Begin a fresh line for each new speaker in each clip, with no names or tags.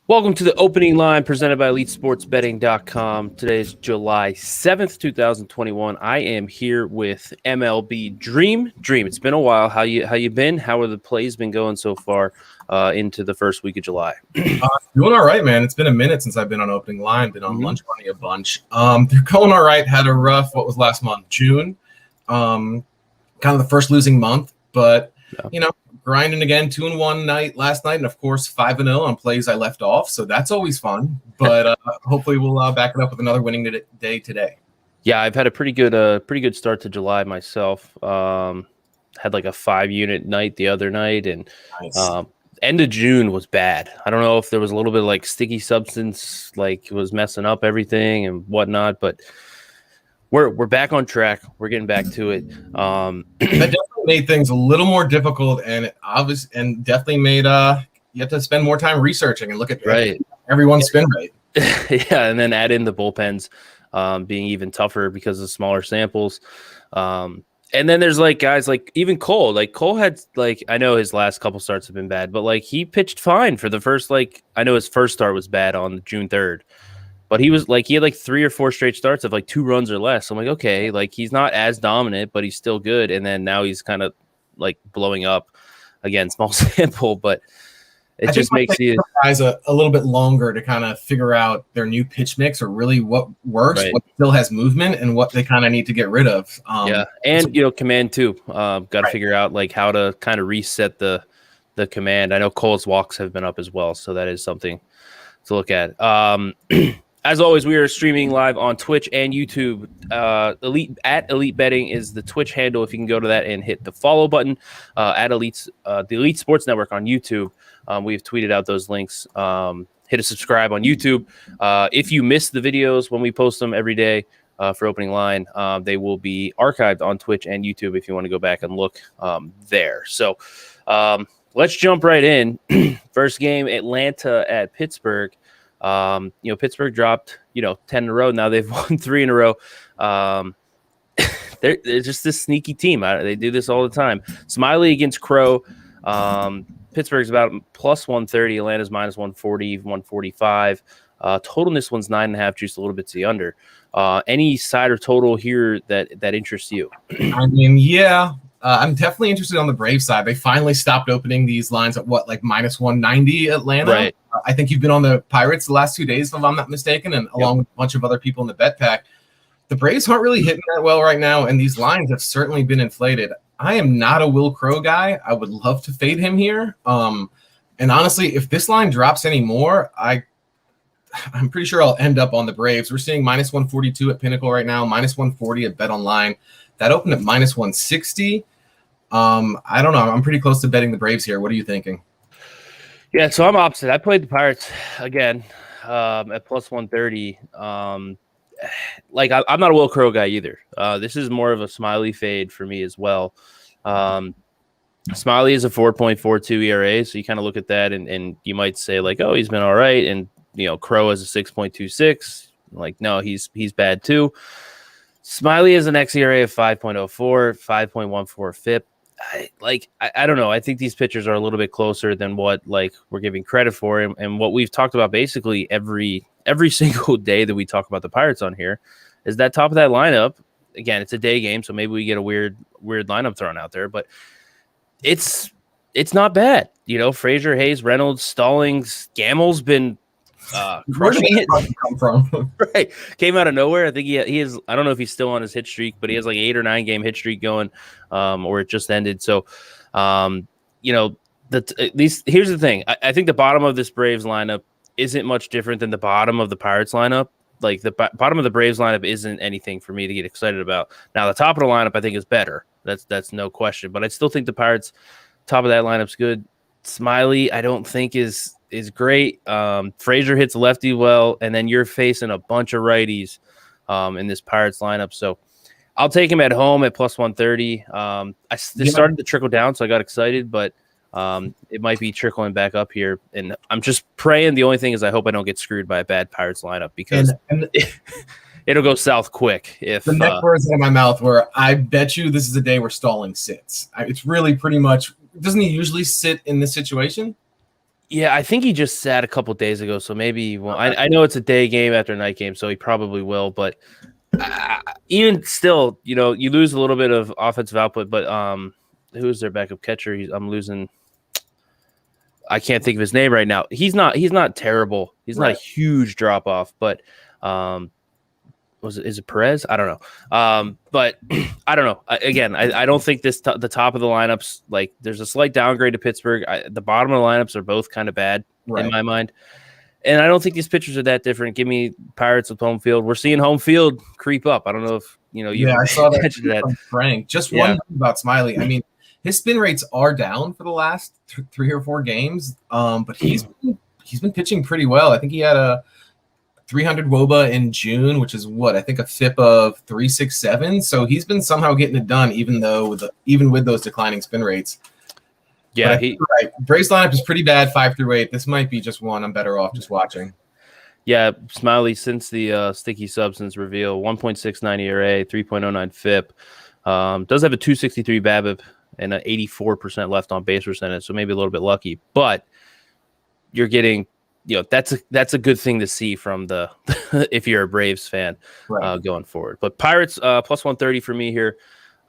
Welcome to the opening line presented by EliteSportsBetting.com. Today is July 7th, 2021. I am here with MLB Dream. Dream, it's been a while. How you been? How are the plays been going so far into the first week of July?
Doing all right, man. It's been a minute since I've been on opening line. Been on lunch money a bunch. They're going all right. Had a rough, what was last month? June. Kind of the first losing month, but grinding again. 2-1 last night, and of course 5-0 on plays I left off. So that's always fun. But hopefully we'll back it up with another winning day today.
Yeah, I've had a pretty good start to July myself. Had like a 5-unit night the other night, and
Nice.
End of June was bad. I don't know if there was a little bit of like sticky substance, like was messing up everything and whatnot, but we're back on track. We're getting back to it.
That definitely made things a little more difficult, and definitely made you have to spend more time researching and look at everyone's spin rate.
Yeah, and then add in the bullpens being even tougher because of smaller samples. And then there's like guys like even Cole. Like Cole had I know his last couple starts have been bad, but like he pitched fine for the first I know his first start was bad on June 3rd. But he had 3 or 4 straight starts of 2 runs or less. So I'm like, okay, he's not as dominant, but he's still good. And then now he's kind of blowing up. Again, small sample, but it just makes you
guys a little bit longer to kind of figure out their new pitch mix or really what works, what still has movement, and what they kind of need to get rid of.
And command too. Got to figure out how to kind of reset the command. I know Cole's walks have been up as well, so that is something to look at. As always, we are streaming live on Twitch and YouTube. Elite Betting is the Twitch handle. If you can go to that and hit the follow button at the Elite Sports Network on YouTube. We've tweeted out those links. Hit a subscribe on YouTube. If you miss the videos when we post them every day for opening line, they will be archived on Twitch and YouTube if you want to go back and look there. So let's jump right in. First game, Atlanta at Pittsburgh. Pittsburgh dropped 10 in a row. Now they've won 3 in a row. They're just this sneaky team. They do this all the time. Smiley against Crow. Pittsburgh's about plus 130. Atlanta's minus 140, 145. Total in this one's 9.5, just a little bit to the under. Any side or total here that interests you?
I mean, yeah. I'm definitely interested on the Brave side. They finally stopped opening these lines at minus 190 Atlanta.
Right.
I think you've been on the Pirates the last 2 days, if I'm not mistaken, and along with a bunch of other people in the bet pack. The Braves aren't really hitting that well right now, and these lines have certainly been inflated. I am not a Will Crow guy. I would love to fade him here. And honestly, if this line drops any more, I'm pretty sure I'll end up on the Braves. We're seeing minus 142 at Pinnacle right now, minus 140 at Bet Online. That opened at minus 160. I don't know. I'm pretty close to betting the Braves here. What are you thinking?
Yeah, so I'm opposite. I played the Pirates again at plus 130. I'm not a Will Crow guy either. This is more of a Smiley fade for me as well. Smiley is a 4.42 ERA, so you kind of look at that and you might say oh, he's been all right, and Crow has a 6.26. No, he's bad too. Smiley has an xERA of 5.04, 5.14 FIP. I don't know. I think these pitchers are a little bit closer than what we're giving credit for, and what we've talked about basically every single day that we talk about the Pirates on here is that top of that lineup. Again, it's a day game, so maybe we get a weird lineup thrown out there, but it's not bad. Frazier, Hayes, Reynolds, Stallings, Gammel's been crushing it.
Come from?
Right, came out of nowhere. I think he is. I don't know if he's still on his hit streak, but he has 8 or 9 game hit streak going, or it just ended. So, here's the thing. I think the bottom of this Braves lineup isn't much different than the bottom of the Pirates lineup. The bottom of the Braves lineup isn't anything for me to get excited about. Now, the top of the lineup I think is better. That's no question. But I still think the Pirates top of that lineup's good. Smiley, I don't think is great. Frazier hits lefty well, and then you're facing a bunch of righties in this Pirates lineup. So I'll take him at home at plus 130. This started to trickle down, so I got excited, but it might be trickling back up here. And I'm just praying. The only thing is I hope I don't get screwed by a bad Pirates lineup because it'll go south quick. If
the next words out of my mouth were, I bet you this is a day where Stallings sits. It's really pretty much. Doesn't he usually sit in this situation?
Yeah, I think he just sat a couple days ago, so maybe he won't. I know it's a day game after a night game, so he probably will. But even still, you know, you lose a little bit of offensive output. But who's their backup catcher? I'm losing. I can't think of his name right now. He's not terrible. He's not a huge drop off, but is it Perez? I don't know. But I don't know. I don't think the top of the lineups, like there's a slight downgrade to Pittsburgh. The bottom of the lineups are both kind of bad in my mind. And I don't think these pitchers are that different. Give me Pirates with home field. We're seeing home field creep up. I don't know if
I saw that from Frank. Just one thing about Smiley. I mean, his spin rates are down for the last 3 or 4 games. But he's been pitching pretty well. I think he had a 300 WOBA in June, which is I think a FIP of 3.67. So he's been somehow getting it done, even with those declining spin rates. Yeah, right. Braves lineup is pretty bad 5 through 8. This might be just one I'm better off just watching.
Yeah, Smiley since the sticky substance reveal, 1.69 ERA, 3.09 FIP, does have a 263 BABIP and an 84% left on base percentage, so maybe a little bit lucky. But you're getting, that's a good thing to see from the if you're a Braves fan going forward. But Pirates plus 130 for me here.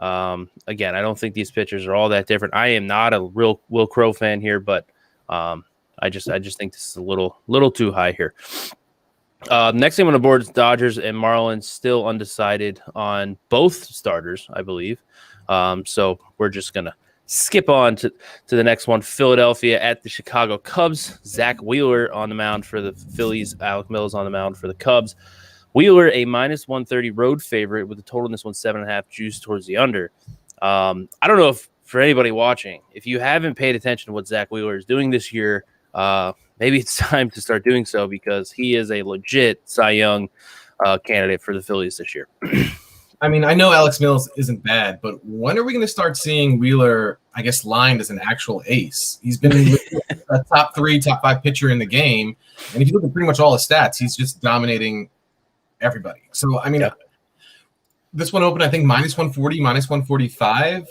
Again, I don't think these pitchers are all that different. I am not a real Will Crow fan here, but I just think this is a little too high here. Next thing on the board is Dodgers and Marlins, still undecided on both starters, I believe. So we're just gonna skip on to the next one. Philadelphia at the Chicago Cubs. Zach Wheeler on the mound for the Phillies. Alec Mills on the mound for the Cubs. Wheeler, a minus 130 road favorite with a total in this one 7.5 juice towards the under. I don't know if for anybody watching, if you haven't paid attention to what Zach Wheeler is doing this year, maybe it's time to start doing so because he is a legit Cy Young candidate for the Phillies this year.
I mean, I know Alex Mills isn't bad, but when are we going to start seeing Wheeler, I guess, lined as an actual ace? He's been a top 3, top 5 pitcher in the game. And if you look at pretty much all his stats, he's just dominating everybody. So, I mean, this one opened, I think, minus 140, minus 145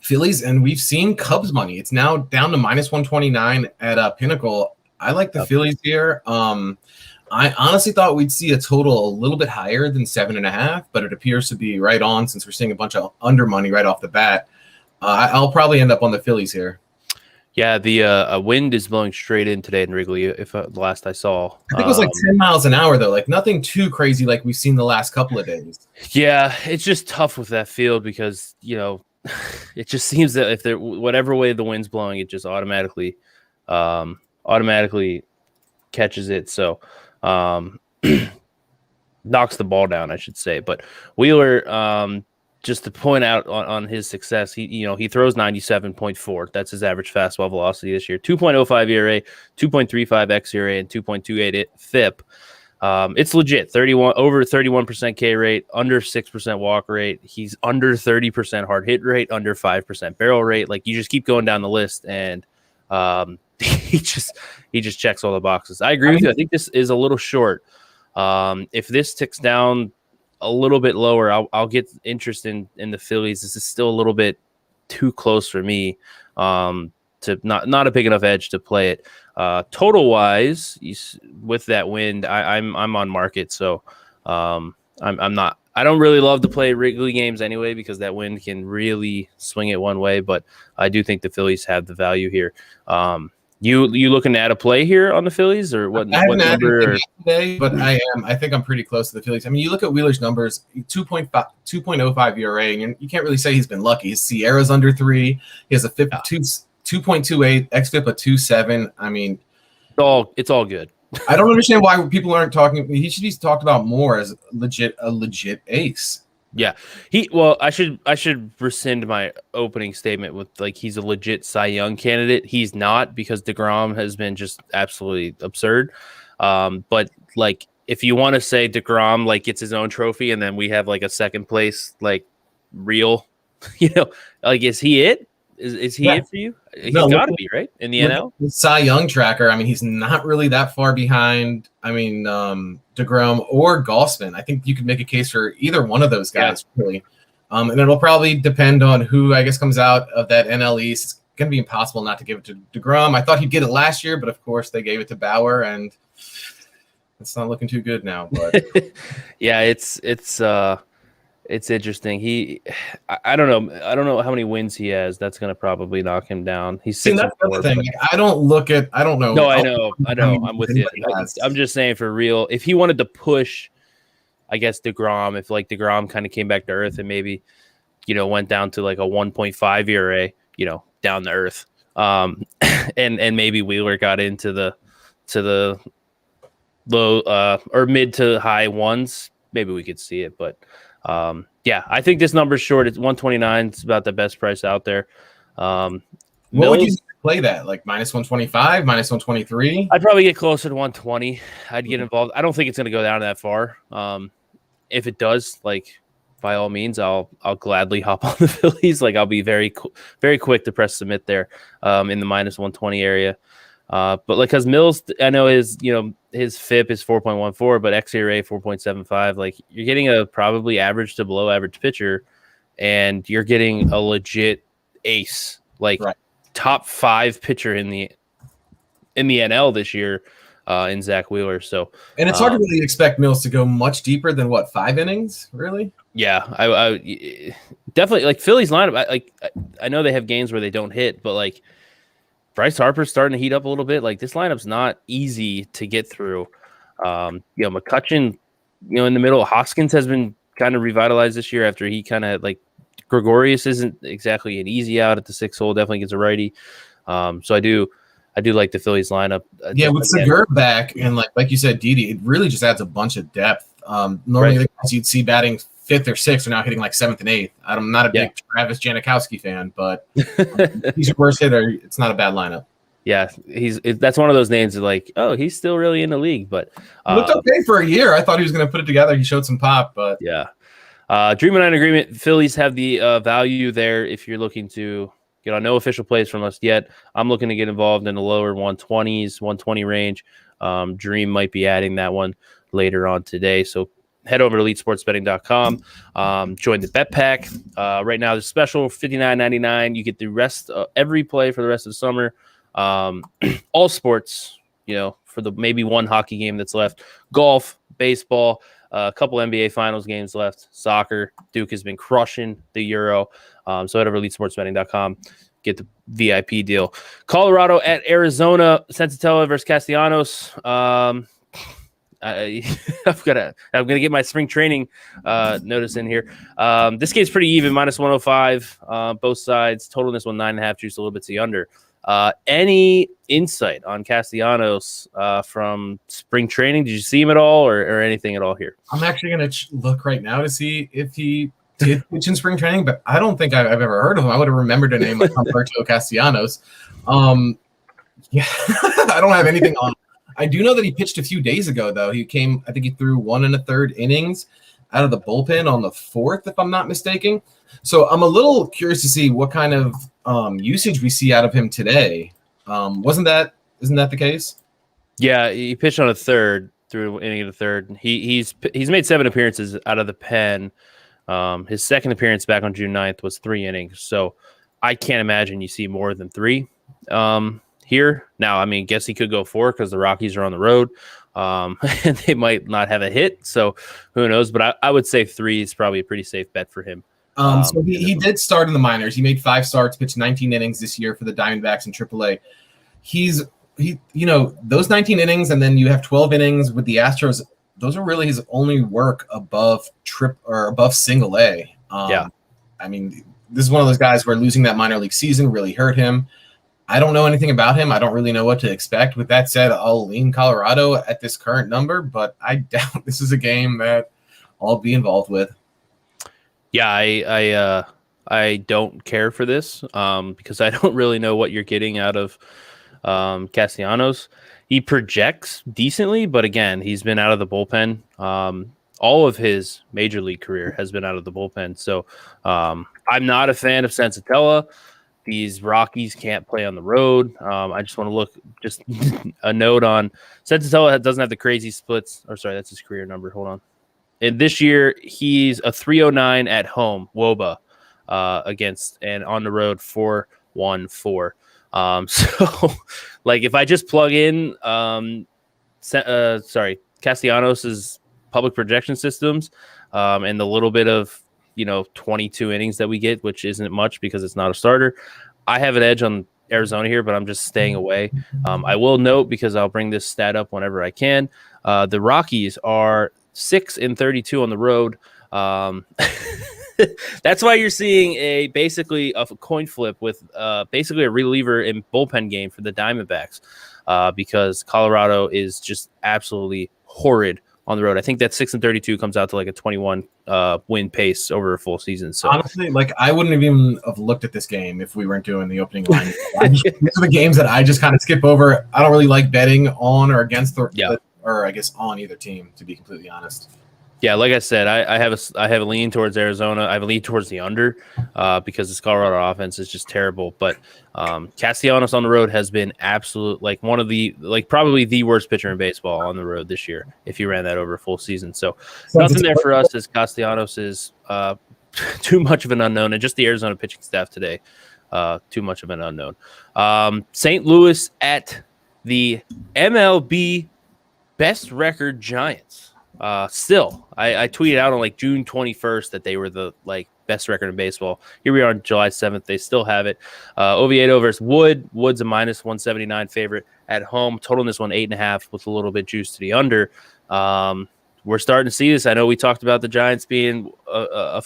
Phillies, and we've seen Cubs money. It's now down to minus 129 at Pinnacle. I like the Phillies here. I honestly thought we'd see a total a little bit higher than 7.5, but it appears to be right on since we're seeing a bunch of under money right off the bat. I'll probably end up on the Phillies here.
Yeah, the wind is blowing straight in today in Wrigley. If the last I saw,
I think it was like 10 miles an hour though, like nothing too crazy like we've seen the last couple of days.
Yeah, it's just tough with that field because it just seems that if there whatever way the wind's blowing, it just automatically catches it. So knocks the ball down, I should say. But Wheeler, just to point out on his success, he throws 97.4. That's his average fastball velocity this year. 2.05 ERA, 2.35 xERA, and 2.28 FIP. It's legit. 31% K rate, under 6% walk rate. He's under 30% hard hit rate, under 5% barrel rate. Like you just keep going down the list, and he just checks all the boxes. I agree with you. I think this is a little short. If this ticks down a little bit lower, I'll get interest in the Phillies. This is still a little bit too close for me to not a big enough edge to play it. Total wise, with that wind, I'm on market, so I'm not. I don't really love to play Wrigley games anyway because that wind can really swing it one way. But I do think the Phillies have the value here. You looking to add a play here on the Phillies or what?
I haven't added today, but I am. I think I'm pretty close to the Phillies. I mean, you look at Wheeler's numbers: 2.05 ERA, and you can't really say he's been lucky. His Sierra's under 3. He has a 2.28 xFIP of 2.7. I mean,
it's all good.
I don't understand why people aren't talking. He should be talked about more as a legit ace.
Yeah, I should rescind my opening statement with like he's a legit Cy Young candidate. He's not because DeGrom has been just absolutely absurd. But like if you want to say DeGrom like gets his own trophy and then we have like a second place like real, like is he it? Is he it for you? He's got to be right in the NL.
The Cy Young tracker. I mean, he's not really that far behind. I mean, DeGrom or Gausman. I think you could make a case for either one of those guys, really. And it'll probably depend on who I guess comes out of that NL East. going to be impossible not to give it to DeGrom. I thought he'd get it last year, but of course they gave it to Bauer, and it's not looking too good now. But
yeah, it's interesting. I don't know. I don't know how many wins he has. That's going to probably knock him down. He's 6-4.
That's the other thing. I don't know.
No, I know. I'm with you. I'm just saying for real. If he wanted to push, I guess DeGrom, if like DeGrom kind of came back to earth and maybe, went down to like a 1.5 ERA, down to earth, and maybe Wheeler got into the low or mid to high ones, maybe we could see it. But yeah, I think this number's short. It's 129. It's about the best price out there.
What would you play that? Like minus 125, minus 123?
I'd probably get closer to 120. I'd get involved. I don't think it's going to go down that far. If it does, like, by all means, I'll gladly hop on the Phillies. Like, I'll be very quick to press submit there in the minus 120 area. But like, because Mills, I know his FIP is 4.14, but xERA 4.75. Like, you're getting a probably average to below average pitcher, and you're getting a legit ace, like top 5 pitcher in the NL this year in Zach Wheeler. So,
and it's hard to really expect Mills to go much deeper than 5 innings, really.
Yeah, I definitely like Philly's lineup. I know they have games where they don't hit, but like, Bryce Harper's starting to heat up a little bit. Like, this lineup's not easy to get through. McCutchen, in the middle. Hoskins has been kind of revitalized this year after he kind of like Gregorius isn't exactly an easy out at the 6 hole. Definitely gets a righty. So I do like the Phillies lineup.
Yeah, with Segura back and like you said, Didi, it really just adds a bunch of depth. Normally the guys you'd see batting 5th or 6th are now hitting like 7th and 8th. I'm not a big Travis Janikowski fan, but he's your worst hitter. It's not a bad lineup. Yeah,
that's one of those names that like, oh, he's still really in the league, but
looked okay for a year. I thought he was going to put it together. He showed some pop, but
yeah. Dream and agreement. Phillies have the value there if you're looking to get on. No official plays from us yet. I'm looking to get involved in the lower 120s, 120 range. Dream might be adding that one later on today. So head over to elitesportsbetting.com. Join the bet pack. Right now, there's special $59.99. You get the rest of every play for the rest of the summer. All sports, for the maybe one hockey game that's left. Golf, baseball, a couple NBA finals games left. Soccer. Duke has been crushing the Euro. So head over to elitesportsbetting.com. Get the VIP deal. Colorado at Arizona. Sensatella versus Castellanos. I'm gonna get my spring training notice in here. This game's pretty even, minus 105 both sides. Total in this one 9.5, juice a little bit to the under. Any insight on Castellanos from spring training? Did you see him at all, or anything at all here?
I'm actually gonna look right now to see if he did pitch in spring training, but I don't think I've ever heard of him. I would have remembered a name like Humberto Castellanos. Yeah, I don't have anything on. I do know that he pitched a few days ago, though. I think he threw 1 1/3 innings out of the bullpen on the 4th, if I'm not mistaken. So I'm a little curious to see what kind of usage we see out of him today. Isn't that the case?
Yeah, he pitched on a 3rd, through inning of the 3rd. He's made 7 appearances out of the pen. His second appearance back on June 9th was 3 innings. So I can't imagine you see more than 3 here. Now, I mean, guess he could go 4 because the Rockies are on the road. And they might not have a hit. So who knows? But I would say 3 is probably a pretty safe bet for him.
So he did start in the minors. He made 5 starts, pitched 19 innings this year for the Diamondbacks in AAA. Those 19 innings, and then you have 12 innings with the Astros. Those are really his only work above single A. I mean, this is one of those guys where losing that minor league season really hurt him. I don't know anything about him. I don't really know what to expect. With that said, I'll lean Colorado at this current number, but I doubt this is a game that I'll be involved with.
Yeah, I don't care for this because I don't really know what you're getting out of Castellanos. He projects decently, but again, he's been out of the bullpen. All of his major league career has been out of the bullpen. So I'm not a fan of Sensatella. These Rockies can't play on the road. I just want to look, just a note on Sensatella doesn't have the crazy splits. Or sorry, that's his career number. Hold on. And this year, he's a 309 at home, WOBA, against and on the road for 1-4. So like if I just plug in Castellanos's public projection systems and the little bit of 22 innings that we get, which isn't much because it's not a starter, I have an edge on Arizona here, but I'm just staying away. I will note, because I'll bring this stat up whenever I can, the Rockies are 6-32 on the road. That's why you're seeing basically a coin flip with basically a reliever in bullpen game for the Diamondbacks because Colorado is just absolutely horrid on the road. I think that 6-32 comes out to like a 21 win pace over a full season. So
honestly, like I wouldn't even have looked at this game if we weren't doing the opening line. These are the games that I just kind of skip over. I don't really like betting on or against or I guess on either team, to be completely honest.
Yeah, like I said, I have a lean towards Arizona. I have a lean towards the under because this Colorado offense is just terrible. But Castellanos on the road has been absolute, like one of the, like probably the worst pitcher in baseball on the road this year if you ran that over a full season. So nothing there for us as Castellanos is too much of an unknown, and just the Arizona pitching staff today, too much of an unknown. St. Louis at the MLB best record Giants. Still, I tweeted out on like June 21st that they were the like best record in baseball. Here we are on July 7th. They still have it. Oviedo versus Wood. Wood's a -179 favorite at home. Total in this one 8.5 with a little bit juice to the under. We're starting to see this. I know we talked about the Giants being a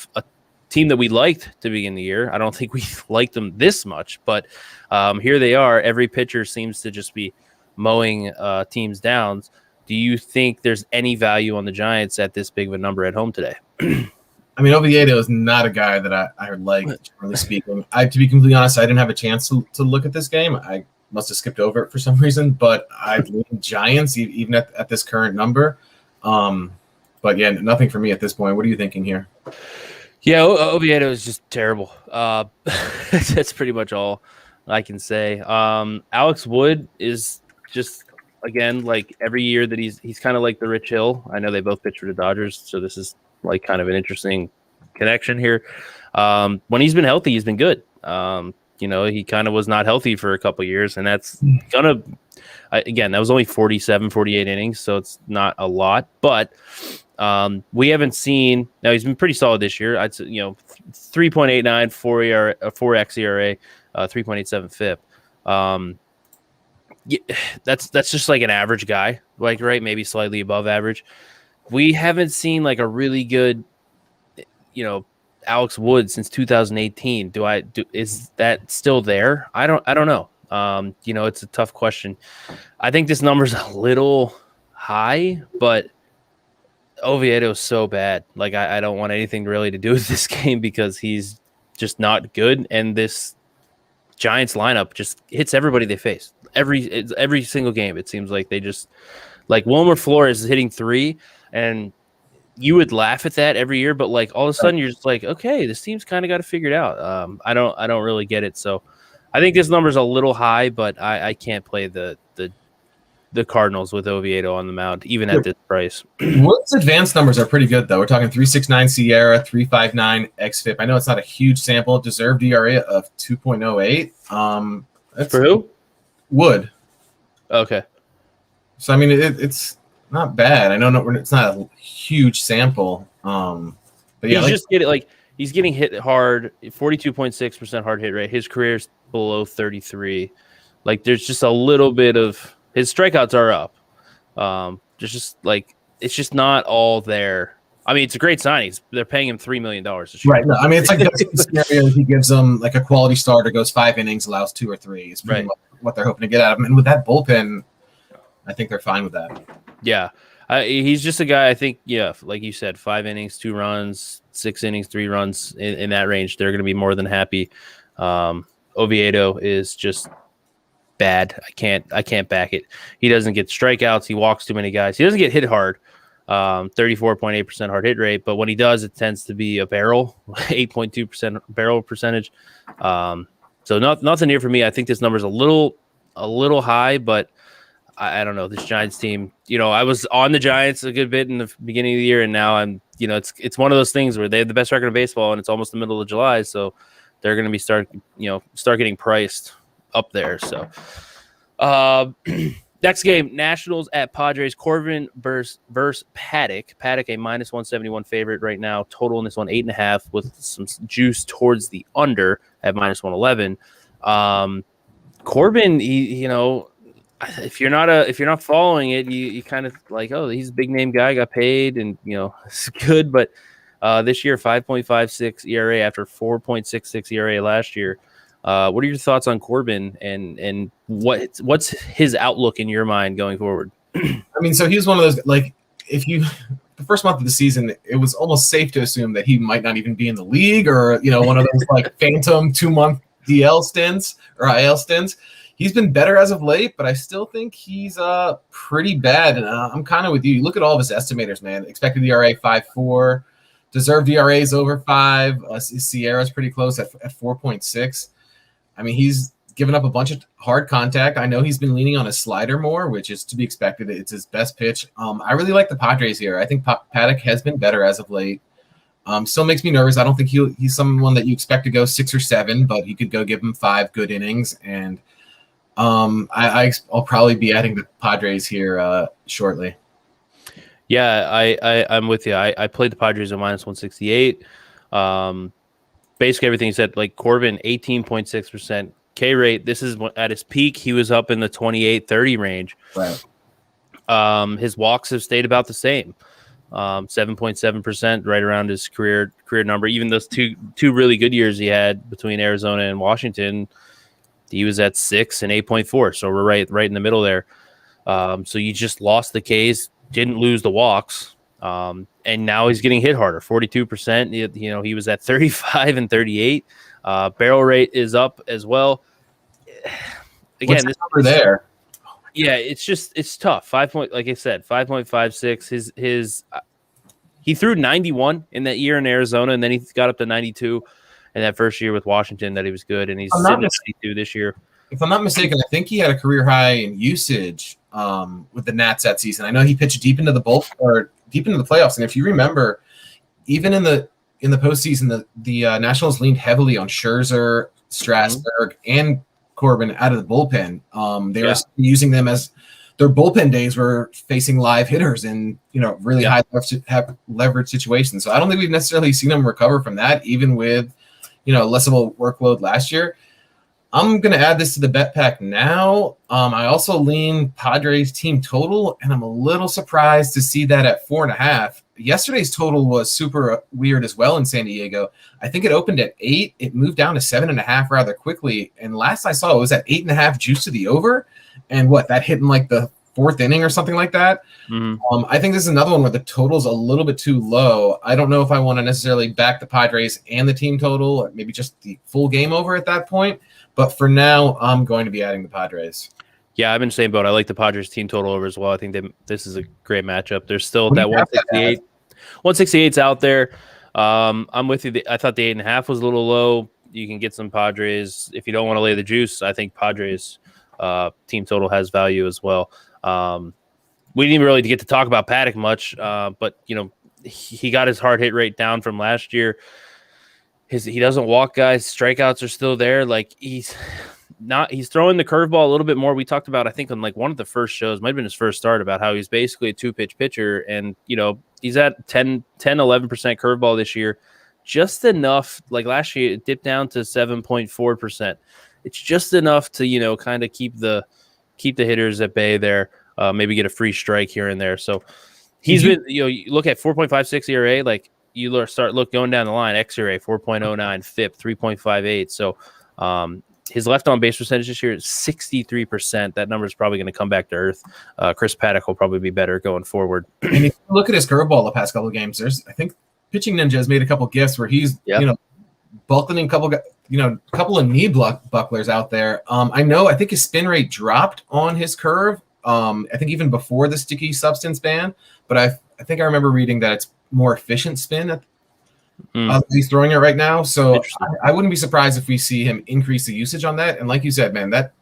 team that we liked to begin the year. I don't think we liked them this much, but here they are. Every pitcher seems to just be mowing teams down. Do you think there's any value on the Giants at this big of a number at home today?
I mean, Oviedo is not a guy that I like, generally speaking. To be completely honest, I didn't have a chance to look at this game. I must have skipped over it for some reason, but I lean Giants even at this current number. But yeah, nothing for me at this point. What are you thinking here?
Yeah, Oviedo is just terrible. That's pretty much all I can say. Alex Wood is just, again, like every year that he's kind of like the Rich Hill. I know they both pitch for the Dodgers, so this is like kind of an interesting connection here. When he's been healthy, he's been good. He kind of was not healthy for a couple of years, and that's gonna again, that was only 47, 48 innings, so it's not a lot, but we haven't seen. Now he's been pretty solid this year. I'd say 3.89, 4x ERA, 3.87 FIP. Yeah, that's just like an average guy, like, right? Maybe slightly above average. We haven't seen like a really good, Alex Wood since 2018. Is that still there? I don't know. It's a tough question. I think this number's a little high, but Oviedo is so bad. Like I don't want anything really to do with this game because he's just not good, and this Giants lineup just hits everybody they face. Every single game, it seems like they just, like, Wilmer Flores is hitting 3, and you would laugh at that every year, but like all of a sudden you're just like, okay, this team's kind of got it figured out. I don't really get it. So I think this number's a little high, but I can't play the Cardinals with Oviedo on the mound, even at this price.
Wood's advanced numbers are pretty good, though. We're talking 3.69 Sierra, 3.59 xFIP. I know it's not a huge sample. Deserved ERA of 2.08. That's
for who?
Wood.
Okay.
So I mean, it's not bad. I know it's not a huge sample. But yeah,
he's getting hit hard. 42.6% hard hit rate. His career's below 33. Like there's just a little bit of his strikeouts are up. There's just like it's just not all there. I mean, it's a great signing. They're paying him $3 million this year.
Right. No, I mean, it's like the scenario he gives them like a quality starter, goes 5 innings, allows 2 or 3. Is pretty much what they're hoping to get out of him. And with that bullpen, I think they're fine with that.
Yeah. He's just a guy, I think, like you said, 5 innings, 2 runs, 6 innings, 3 runs in that range. They're going to be more than happy. Oviedo is just bad. I can't back it. He doesn't get strikeouts. He walks too many guys. He doesn't get hit hard. 34.8% hard hit rate, but when he does, it tends to be a barrel, 8.2% barrel percentage. So nothing here for me. I think this number is a little high, but I don't know. This Giants team, I was on the Giants a good bit in the beginning of the year, and now I'm, it's one of those things where they have the best record in baseball, and it's almost the middle of July, so they're going to be start getting priced up there. So, next game, Nationals at Padres. Corbin versus Paddock. Paddock a -171 favorite right now. Total in this one 8.5 with some juice towards the under at -111. Corbin, if you're not following it, you kind of like, oh, he's a big name guy, got paid, and it's good. But this year, 5.56 ERA after 4.66 ERA last year. What are your thoughts on Corbin, and what's his outlook in your mind going forward?
I mean, so he's one of those, like, the first month of the season, it was almost safe to assume that he might not even be in the league, or one of those like phantom 2-month DL stints or IL stints. He's been better as of late, but I still think he's pretty bad. And I'm kind of with you. You look at all of his estimators, man. Expected ERA 5.4, deserved ERAs over 5. Sierra's pretty close at 4.6. I mean, he's given up a bunch of hard contact. I know he's been leaning on a slider more, which is to be expected. It's his best pitch. I really like the Padres here. I think Paddock has been better as of late. Still makes me nervous. I don't think he's someone that you expect to go 6 or 7, but you could go give him 5 good innings. And I'll probably be adding the Padres here shortly.
Yeah, I'm with you. I played the Padres at -168. Basically everything you said, like Corbin, 18.6% K rate. This is at his peak. He was up in the 28-30 range.
Right.
His walks have stayed about the same. 7.7%, right around his career number. Even those two really good years he had between Arizona and Washington, he was at 6 and 8.4. So we're right in the middle there. So you just lost the Ks, didn't lose the walks. And now he's getting hit harder, 42%. He was at 35 and 38. Barrel rate is up as well. Again, this
number there.
Yeah, it's tough. Like I said, 5.56. He threw 91 in that year in Arizona, and then he got up to 92 in that first year with Washington that he was good, and he's sitting at 92 this year.
If I'm not mistaken, I think he had a career high in usage with the Nats that season. I know he pitched deep into the playoffs, and if you remember, even in the postseason, the Nationals leaned heavily on Scherzer, Strasburg, and Corbin out of the bullpen. They were using them as their bullpen days were facing live hitters in really high leverage situations. So I don't think we've necessarily seen them recover from that, even with less of a workload last year. I'm going to add this to the bet pack now. I also lean Padres team total, and I'm a little surprised to see that at 4.5. Yesterday's total was super weird as well in San Diego. I think it opened at 8. It moved down to 7.5 rather quickly. And last I saw, it was at 8.5 juice to the over. And that hit in like the 4th inning or something like that. Mm-hmm. I think this is another one where the total's a little bit too low. I don't know if I want to necessarily back the Padres and the team total, or maybe just the full game over at that point. But for now, I'm going to be adding the Padres.
Yeah, I've been saying both. I like the Padres team total over as well. I think this is a great matchup. There's still that 168. 168's out there. I'm with you. I thought the 8.5 was a little low. You can get some Padres. If you don't want to lay the juice, I think Padres team total has value as well. We didn't even really get to talk about Paddock much, but he got his hard hit rate down from last year. He doesn't walk guys. Strikeouts are still there. Like he's throwing the curveball a little bit more. We talked about, I think, on like one of the first shows, might have been his first start, about how he's basically a 2-pitch pitcher. And, he's at 11% curveball this year. Just enough. Like last year, it dipped down to 7.4%. It's just enough to, kind of keep the hitters at bay there. Maybe get a free strike here and there. So he's been, you look at 4.56 ERA, like, you going down the line, xERA 4.09, FIP 3.58. So his left on base percentage this year is 63%. That number is probably going to come back to earth. Chris Paddock will probably be better going forward.
And if you look at his curveball the past couple of games, I think Pitching Ninja has made a couple gifts where he's buckling a couple of knee bucklers out there. I think his spin rate dropped on his curve. I think even before the sticky substance ban, but I think I remember reading that it's more efficient spin he's throwing it right now. So I wouldn't be surprised if we see him increase the usage on that. And like you said, man, that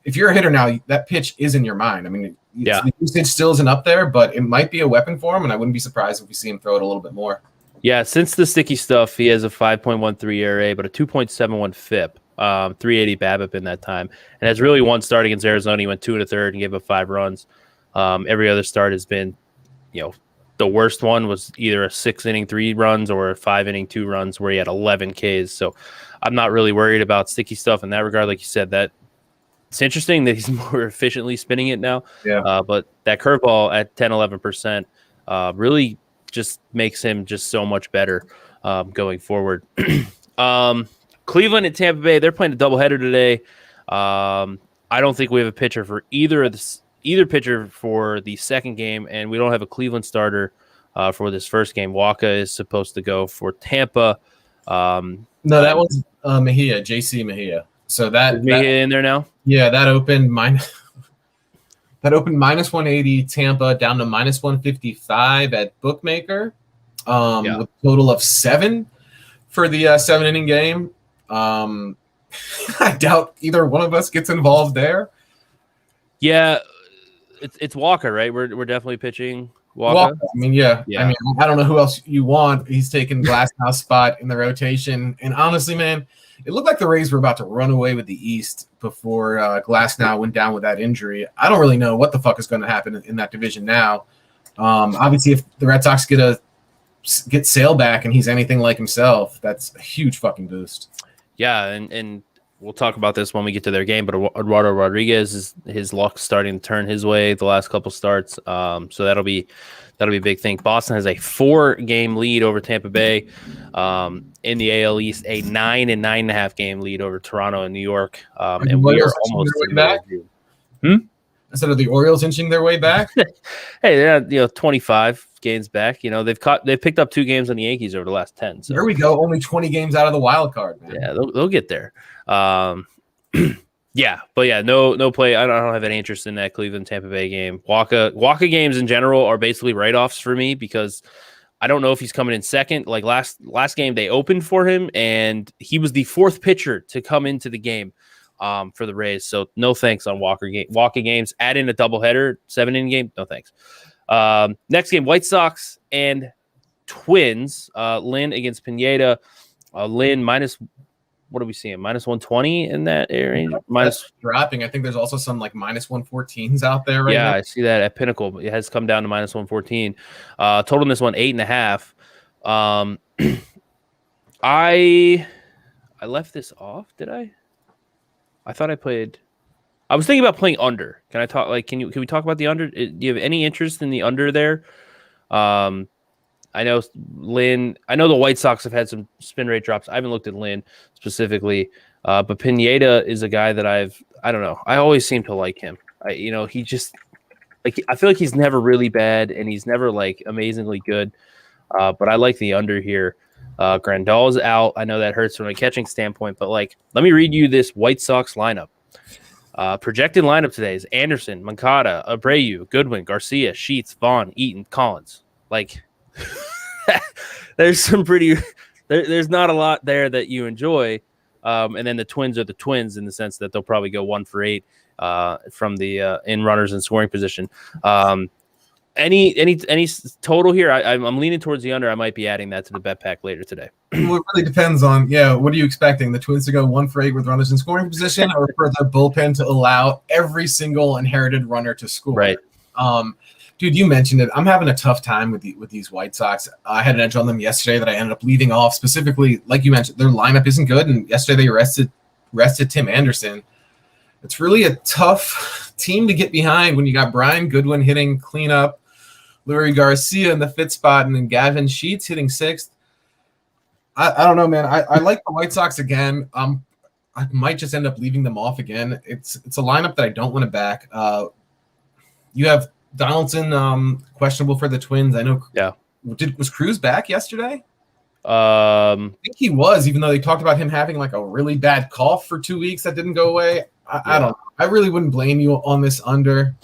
if you're a hitter now, that pitch is in your mind. I mean, the usage still isn't up there, but it might be a weapon for him, and I wouldn't be surprised if we see him throw it a little bit more.
Yeah, since the sticky stuff, he has a 5.13 ERA, but a 2.71 FIP, 380 BABIP in that time, and has really one start against Arizona. He went 2 1/3 and gave up 5 runs. Every other start has been, the worst one was either a 6-inning 3 runs or a 5-inning 2 runs where he had 11 Ks. So I'm not really worried about sticky stuff in that regard. Like you said, that it's interesting that he's more efficiently spinning it now.
Yeah.
But that curveball at 10-11% really just makes him just so much better going forward. Cleveland and Tampa Bay, they're playing a doubleheader today. I don't think we have a pitcher for either pitcher for the second game, and we don't have a Cleveland starter for this first game. Waka is supposed to go for Tampa.
No, that was Mejia, JC Mejia. So that
Mejia in there now.
Yeah, that opened minus 180 Tampa down to minus 155 at Bookmaker. With a total of 7 for the 7-inning game. I doubt either one of us gets involved there.
Yeah, it's Walker, right? We're definitely pitching Walker.
I mean, yeah. I mean, I don't know who else you want. He's taking Glasnow's spot in the rotation. And honestly, man, it looked like the Rays were about to run away with the East before Glasnow went down with that injury. I don't really know what the fuck is going to happen in that division now. Obviously, if the Red Sox get Sale back and he's anything like himself, that's a huge fucking boost.
Yeah, and we'll talk about this when we get to their game, but Eduardo Rodriguez his luck starting to turn his way the last couple starts. So that'll be a big thing. Boston has a 4-game lead over Tampa Bay. In the AL East, a 9 and 9.5 game lead over Toronto and New York. And we are almost
back. Instead of the Orioles inching their way back.
Hey, they're 25 games back. They've picked up 2 games on the Yankees over the last 10. So
there we go. Only 20 games out of the wild card, man.
Yeah, they'll get there. Yeah, but yeah, no play. I don't have any interest in that Cleveland Tampa Bay game. Waka games in general are basically write-offs for me because I don't know if he's coming in second. Like last game, they opened for him, and he was the 4th pitcher to come into the game for the Rays. So no thanks on Waka games. Add in a doubleheader, 7-inning game. No thanks. Next game, White Sox and Twins. Lynn against Pineda. Lynn minus. What are we seeing? Minus 120 in that area?
Minus dropping. I think there's also some like minus 114s out there right now.
Yeah, I see that at Pinnacle. It has come down to minus 114. Total in this one, 8.5. I left this off, did I? I thought I played. I was thinking about playing under. Can I talk? Like, can we talk about the under? Do you have any interest in the under there? I know Lynn. I know the White Sox have had some spin rate drops. I haven't looked at Lynn specifically, but Pineda is a guy that I don't know. I always seem to like him. He just I feel like he's never really bad and he's never like amazingly good. But I like the under here. Grandal's out. I know that hurts from a catching standpoint, but let me read you this White Sox lineup. Projected lineup today is Anderson, Moncada, Abreu, Goodwin, Garcia, Sheets, Vaughn, Eaton, Collins. There's some there's not a lot there that you enjoy. And then the Twins are the Twins in the sense that they'll probably go 1 for 8 from the in runners in scoring position. Any total here? I'm leaning towards the under. I might be adding that to the bet pack later today.
Well, it really depends on what are you expecting? The Twins to go 1 for 8 with runners in scoring position, or for the bullpen to allow every single inherited runner to score?
Right.
Dude, you mentioned it. I'm having a tough time with these White Sox. I had an edge on them yesterday that I ended up leaving off. Specifically, like you mentioned, their lineup isn't good, and yesterday they rested Tim Anderson. It's really a tough team to get behind when you got Brian Goodwin hitting cleanup, Lurie Garcia in the 5th spot, and then Gavin Sheets hitting 6th. I don't know, man. I like the White Sox again. I might just end up leaving them off again. It's a lineup that I don't want to back. You have Donaldson questionable for the Twins. I know. Yeah. Was Cruz back yesterday? I think he was, even though they talked about him having a really bad cough for 2 weeks that didn't go away. I don't know. I really wouldn't blame you on this under.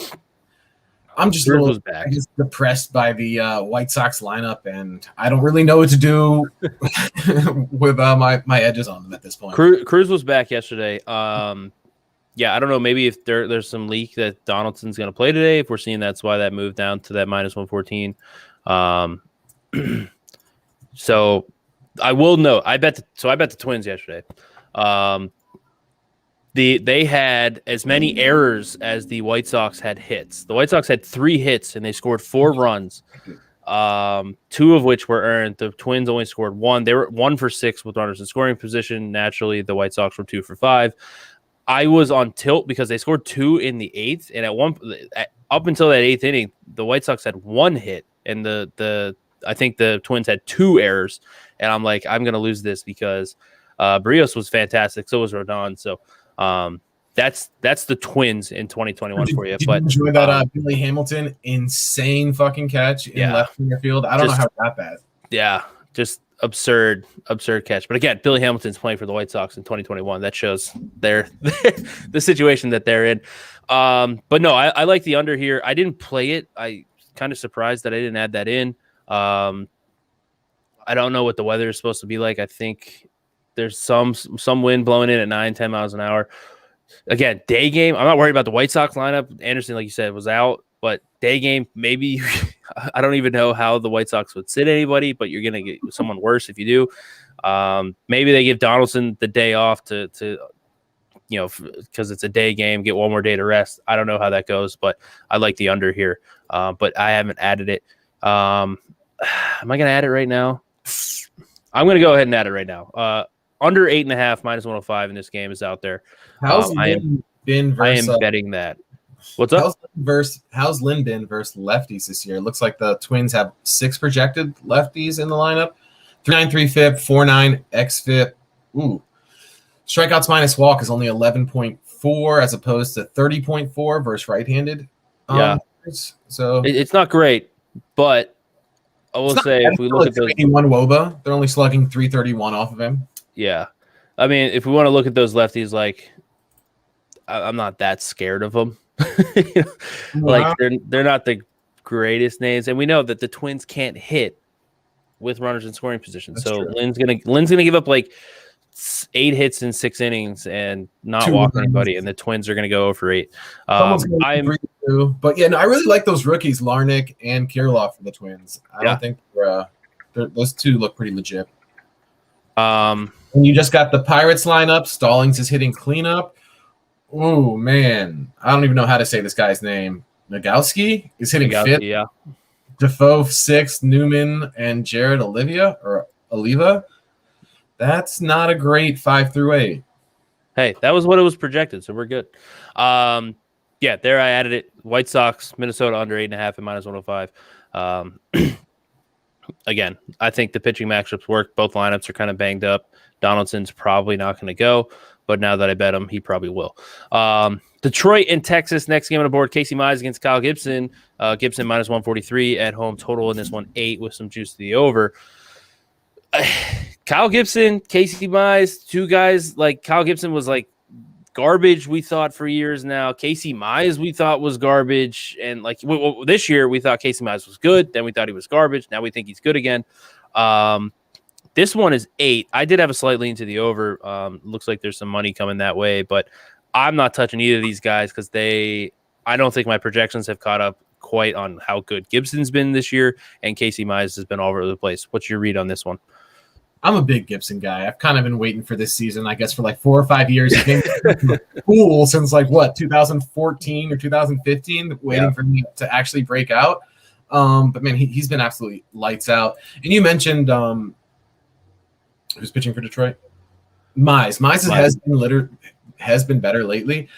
I'm just a little depressed by the White Sox lineup, and I don't really know what to do with my edges on them at this point.
Cruz was back yesterday. Yeah, I don't know. Maybe if there's some leak that Donaldson's going to play today, if we're seeing that's why that moved down to that minus 114. So I will note, I bet the Twins yesterday. They had as many errors as the White Sox had hits. The White Sox had 3 hits and they scored 4 runs. 2 of which were earned. The Twins only scored 1. They were 1 for 6 with runners in scoring position. Naturally, the White Sox were 2 for 5. I was on tilt because they scored 2 in the 8th, and up until that 8th inning, the White Sox had 1 hit, and I think the Twins had 2 errors, and I'm like, I'm gonna lose this because Barrios was fantastic, so was Rodon. So that's the Twins in 2021 for you.
Did
but
you enjoy that Billy Hamilton insane fucking catch in left center field? I don't know how that bad.
Yeah, just absurd catch. But again, Billy Hamilton's playing for the White Sox in 2021. That shows the situation that they're in. But no, I like the under here. I didn't play it. I kind of surprised that I didn't add that in. I don't know what the weather is supposed to be like. I think there's some wind blowing in at 9-10 miles an hour. Again, day game. I'm not worried about the White Sox lineup. Anderson, like you said, was out. But day game, maybe I don't even know how the White Sox would sit anybody, but you're going to get someone worse if you do. Maybe they give Donaldson the day off to because it's a day game, get one more day to rest. I don't know how that goes, but I like the under here. But I haven't added it. Am I going to add it right now? I'm going to go ahead and add it right now. Under 8.5 minus 105 in this game is out there. I am betting that. What's up?
How's Lynn been versus lefties this year? It looks like the Twins have 6 projected lefties in the lineup. 3.93 FIP, 4.9 xFIP. Ooh. Strikeouts minus walk is only 11.4 as opposed to 30.4 versus right-handed. So
it's not great, but I will say if we look at those
81 WOBA, they're only slugging 331 off of him.
Yeah. I mean, if we want to look at those lefties, like I'm not that scared of them. Like they're not the greatest names, and we know that the Twins can't hit with runners in scoring position. That's true. Lynn's gonna give up like 8 hits in 6 innings and not walk anybody, and the Twins are gonna go for 8.
But yeah, no, I really like those rookies, Larnick and Kirilloff for the Twins. I don't think those 2 look pretty legit. And you just got the Pirates lineup. Stallings is hitting cleanup. Oh man, I don't even know how to say this guy's name. Nagowski is hitting 5th.
Yeah.
Defoe 6th. Newman and Jared Oliva. That's not a great 5 through 8.
Hey, that was what it was projected, so we're good. Yeah, there I added it. White Sox, Minnesota under 8.5 and minus 105. Again, I think the pitching matchups work. Both lineups are kind of banged up. Donaldson's probably not going to go. But now that I bet him, he probably will. Detroit and Texas, next game on the board. Casey Mize against Kyle Gibson. Gibson minus 143 at home. Total in this one 8 with some juice to the over. Kyle Gibson, Casey Mize, 2 guys. Like Kyle Gibson was like garbage, we thought, for years now. Casey Mize we thought was garbage. And like this year, we thought Casey Mize was good. Then we thought he was garbage. Now we think he's good again. This one is 8. I did have a slight lean to the over. Looks like there's some money coming that way, but I'm not touching either of these guys because I don't think my projections have caught up quite on how good Gibson's been this year, and Casey Mize has been all over the place. What's your read on this one?
I'm a big Gibson guy. I've kind of been waiting for this season, I guess, for like 4 or 5 years. He came cool since like 2014 or 2015, waiting for me to actually break out. But man, he's been absolutely lights out. And you mentioned who's pitching for Detroit? Mize has been better lately.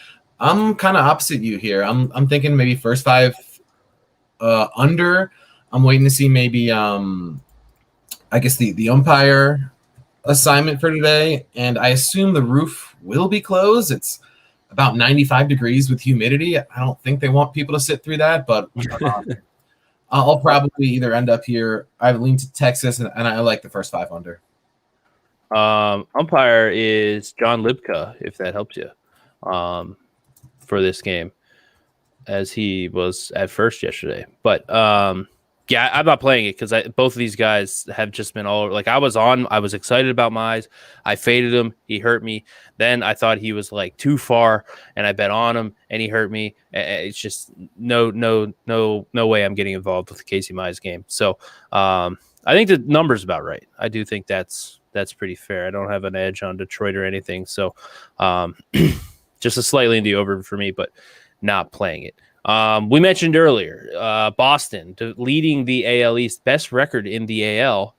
I'm kind of opposite you here. I'm thinking maybe first 5 under. I'm waiting to see maybe I guess the umpire assignment for today, and I assume the roof will be closed. It's about 95 degrees with humidity. I don't think they want people to sit through that, but I'll probably either end up here. I lean to Texas, and I like the first 5 under.
Umpire is John Libka, if that helps you, for this game, as he was at first yesterday. But yeah, I'm not playing it because both of these guys have just been all over. Like I was excited about Mize. I faded him. He hurt me. Then I thought he was like too far, and I bet on him, and he hurt me. It's just no way I'm getting involved with the Casey Mize game. So I think the number's about right. I do think that's pretty fair. I don't have an edge on Detroit or anything, so just a slightly in the over for me, but not playing it. We mentioned earlier Boston leading the AL East, best record in the AL.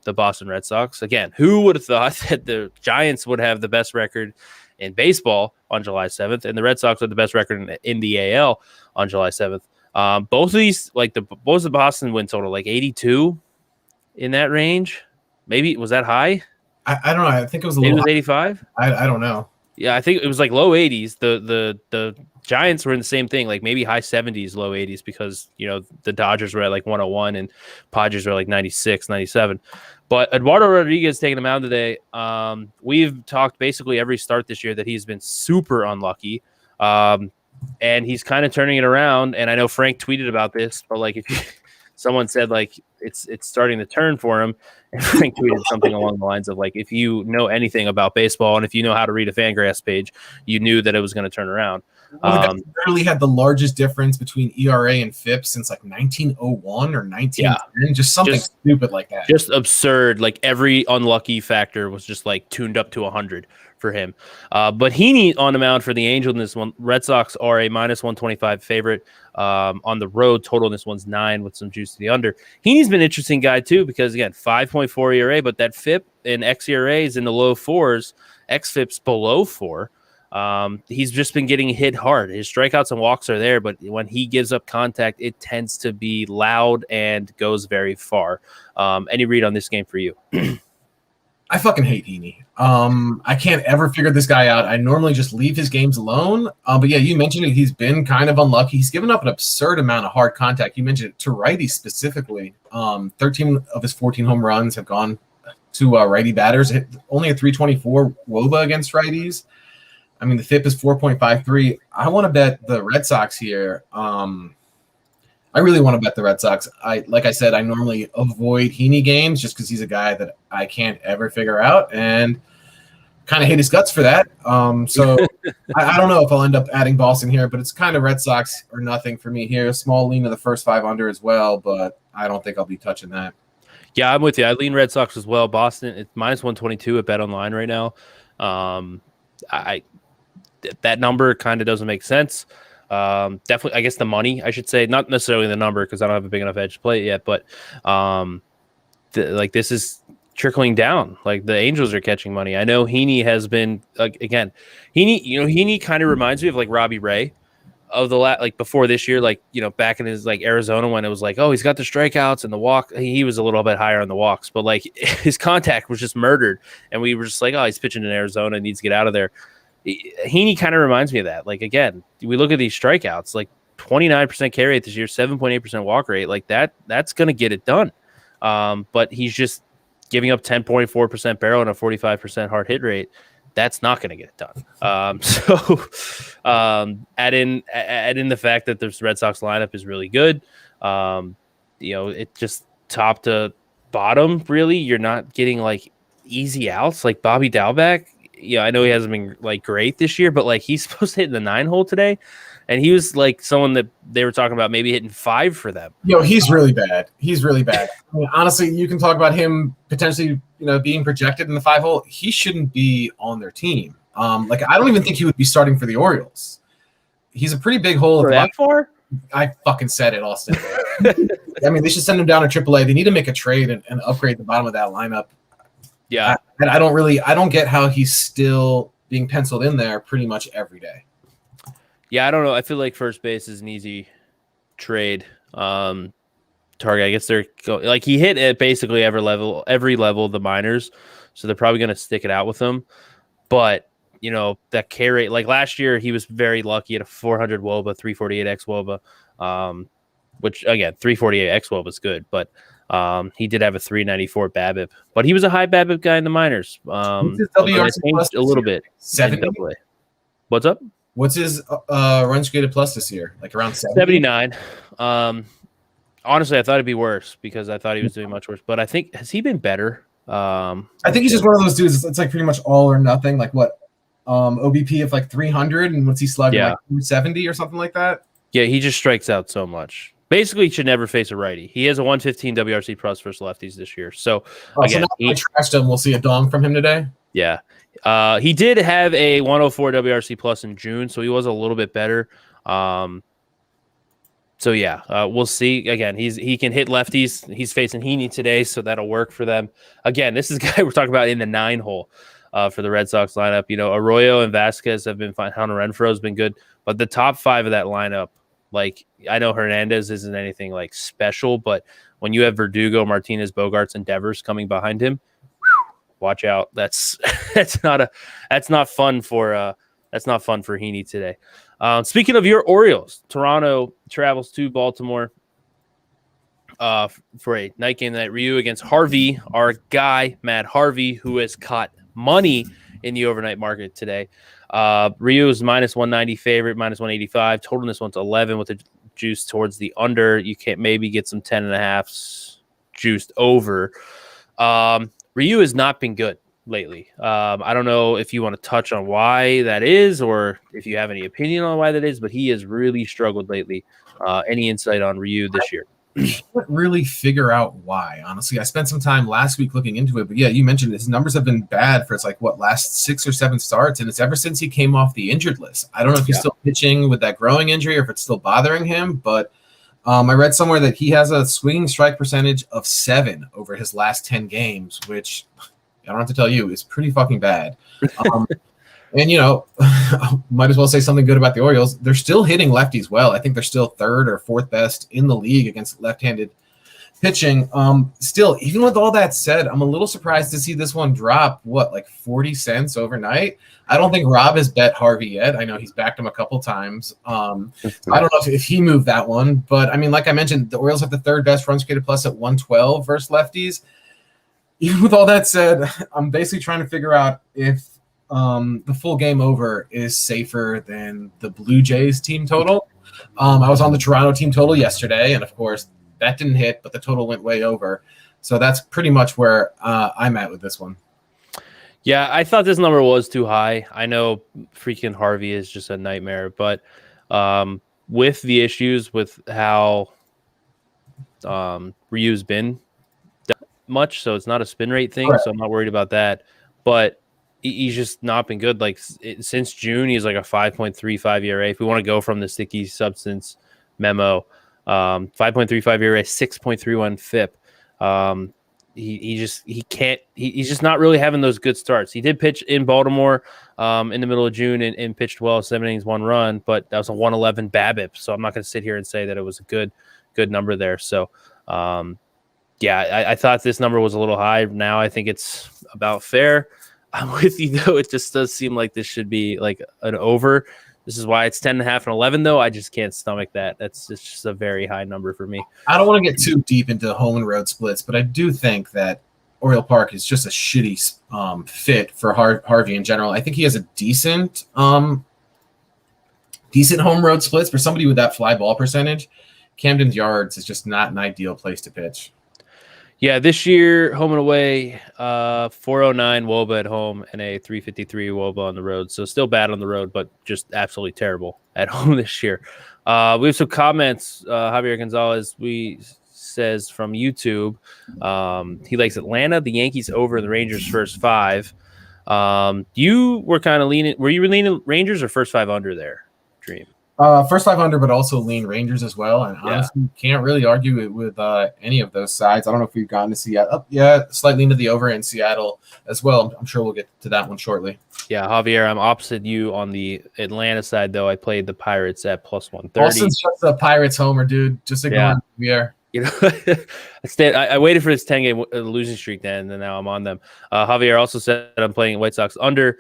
The Boston Red Sox. Again, who would have thought that the Giants would have the best record in baseball on July 7th, and the Red Sox had the best record in the AL on July 7th. Both of these, like both the Boston win total, like 82 in that range. Maybe was that high?
I don't know. I think it was a
Maybe
little.
It was 85.
I don't know.
Yeah, I think it was like low 80s. The Giants were in the same thing, like maybe high 70s, low 80s, because the Dodgers were at like 101 and Padres were like 96, 97. But Eduardo Rodriguez taking him out today. We've talked basically every start this year that he's been super unlucky. And he's kind of turning it around. And I know Frank tweeted about this, but like if someone said like it's starting to turn for him, and Frank tweeted something along the lines of like, if you know anything about baseball and if you know how to read a Fangraphs page, you knew that it was going to turn around.
Well, the literally had the largest difference between ERA and FIP since like 1901 or 1910, just something stupid like that.
Just absurd. Like every unlucky factor was just like tuned up to 100 for him. But Heaney on the mound for the Angels in this one. Red Sox are a minus 125 favorite on the road. Total in this one's 9 with some juice to the under. Heaney's been an interesting guy too because again 5.4 ERA, but that FIP and xERA is in the low 4s. xFIP's below 4. He's just been getting hit hard. His strikeouts and walks are there, but when he gives up contact, it tends to be loud and goes very far. Any read on this game for you?
I fucking hate Heaney. I can't ever figure this guy out. I normally just leave his games alone. But yeah, you mentioned it. He's been kind of unlucky. He's given up an absurd amount of hard contact. You mentioned it to righties specifically. 13 of his 14 home runs have gone to righty batters. Only a 324 WOBA against righties. I mean, the FIP is 4.53. I want to bet the Red Sox here. I really want to bet the Red Sox. Like I said, I normally avoid Heaney games just because he's a guy that I can't ever figure out and kind of hate his guts for that. So I don't know if I'll end up adding Boston here, but it's kind of Red Sox or nothing for me here. Small lean of the first 5 under as well, but I don't think I'll be touching that.
Yeah, I'm with you. I lean Red Sox as well. Boston, it's minus 122 at Bet Online right now. That number kind of doesn't make sense. Definitely, I guess the money, I should say, not necessarily the number because I don't have a big enough edge to play it yet, but like this is trickling down. Like the Angels are catching money. I know Heaney has been again. Heaney kind of reminds me of like Robbie Ray of the like before this year, like back in his like Arizona when it was like, oh, he's got the strikeouts and the walk. He was a little bit higher on the walks, but like his contact was just murdered, and we were just like, oh, he's pitching in Arizona, needs to get out of there. Heaney kind of reminds me of that. Like, again, we look at these strikeouts, like 29% carry rate this year, 7.8% walk rate. Like that's going to get it done. But he's just giving up 10.4% barrel and a 45% hard hit rate. That's not going to get it done. Add in the fact that the Red Sox lineup is really good. It just top to bottom, really. You're not getting like easy outs like Bobby Dalbec. Yeah, I know he hasn't been like great this year, but like he's supposed to hit in the 9 hole today, and he was like someone that they were talking about maybe hitting 5 for them.
He's really bad. He's really bad. I mean, honestly, you can talk about him potentially, being projected in the 5 hole. He shouldn't be on their team. Like I don't even think he would be starting for the Orioles. He's a pretty big hole.
For that far?
I fucking said it, Austin. I mean, they should send him down to AAA. They need to make a trade and upgrade the bottom of that lineup.
Yeah.
And I don't get how he's still being penciled in there pretty much every day.
Yeah, I don't know. I feel like first base is an easy trade target. I guess they're like he hit at basically every level of the minors, so they're probably going to stick it out with him. But that K rate, like last year, he was very lucky at a 400 WOBA, 348 x WOBA, which again 348 x WOBA is good, but he did have a 394 BABIP, but he was a high BABIP guy in the minors.
What's his WRC plus
a little bit.
70?
What's up?
What's his runs created plus this year? Like around
79. Honestly, I thought it'd be worse because I thought he was doing much worse. But I think has he been better?
I think he's just one of those dudes. It's like pretty much all or nothing. Like what? OBP of like 300, and what's he slugging?
Yeah.
Like 270 or something like that.
Yeah, he just strikes out so much. Basically, he should never face a righty. He has a 115 WRC plus versus lefties this year. So
So
again,
now I trashed him. We'll see a dong from him today.
yeah. He did have a 104 WRC plus in June, so he was a little bit better. So yeah, we'll see. Again, he can hit lefties. He's facing Heaney today, so that'll work for them. Again, this is a guy we're talking about in the 9 hole for the Red Sox lineup. You know, Arroyo and Vasquez have been fine. Hunter Renfroe has been good, but the top 5 of that lineup, like I know Hernandez isn't anything like special, but when you have Verdugo, Martinez, Bogarts, and Devers coming behind him, watch out. That's not fun for Heaney today. Speaking of your Orioles, Toronto travels to Baltimore for a night game tonight. Ryu against Harvey, our guy, Matt Harvey, who has caught money in the overnight market today. Ryu is minus 190 favorite, minus 185. Total in this one's 11 with a juice towards the under. You can't maybe get some 10.5s juiced over. Ryu has not been good lately. I don't know if you want to touch on why that is or if you have any opinion on why that is, but he has really struggled lately. Any insight on Ryu this year?
Can't really figure out why, honestly. I spent some time last week looking into it, but yeah, you mentioned his numbers have been bad for last 6 or 7 starts, and it's ever since he came off the injured list. I don't know if he's still pitching with that growing injury or if it's still bothering him, but I read somewhere that he has a swinging strike percentage of 7 over his last 10 games, which I don't have to tell you is pretty fucking bad. And, you know, might as well say something good about the Orioles. They're still hitting lefties well. I think they're still 3rd or 4th best in the league against left-handed pitching. Still, even with all that said, I'm a little surprised to see this one drop, 40 cents overnight? I don't think Rob has bet Harvey yet. I know he's backed him a couple times. I don't know if he moved that one. But, I mean, like I mentioned, the Orioles have the 3rd best runs created plus at 112 versus lefties. Even with all that said, I'm basically trying to figure out if the full game over is safer than the Blue Jays team total. I was on the Toronto team total yesterday, and of course that didn't hit, but the total went way over. So that's pretty much where I'm at with this one.
Yeah, I thought this number was too high. I know freaking Harvey is just a nightmare, but with the issues with how Ryu's been much, so it's not a spin rate thing, so I'm not worried about that. But he's just not been good. Like since June, he's like a 5.35 ERA. If we want to go from the sticky substance memo, 5.35 ERA, 6.31 FIP. He's just not really having those good starts. He did pitch in Baltimore in the middle of June and pitched well, 7 innings, 1 run, but that was a 111 BABIP. So I'm not going to sit here and say that it was a good number there. So I thought this number was a little high. Now I think it's about fair. I'm with you, though. It just does seem like this should be like an over. This is why it's 10.5 and 11, though. I just can't stomach that. It's just a very high number for me.
I don't want to get too deep into home and road splits, but I do think that Oriole Park is just a shitty fit for Harvey in general. I think he has a decent home road splits for somebody with that fly ball percentage. Camden's Yards is just not an ideal place to pitch.
Yeah, this year, home and away, 409 WOBA at home and a 353 WOBA on the road. So still bad on the road, but just absolutely terrible at home this year. We have some comments. Javier Gonzalez says from YouTube, he likes Atlanta, the Yankees over the Rangers first 5. You were kind of leaning. Were you leaning Rangers or first 5 under there, Dream?
First 5 under, but also lean Rangers as well. And honestly, can't really argue it with any of those sides. I don't know if we've gotten to Seattle. Slightly into the over in Seattle as well. I'm sure we'll get to that one shortly.
Yeah, Javier, I'm opposite you on the Atlanta side, though. I played the Pirates at plus 130.
Austin's just a Pirates homer, dude. Just ignore Javier.
You know, I waited for this 10-game losing streak then, and now I'm on them. Javier also said I'm playing White Sox under.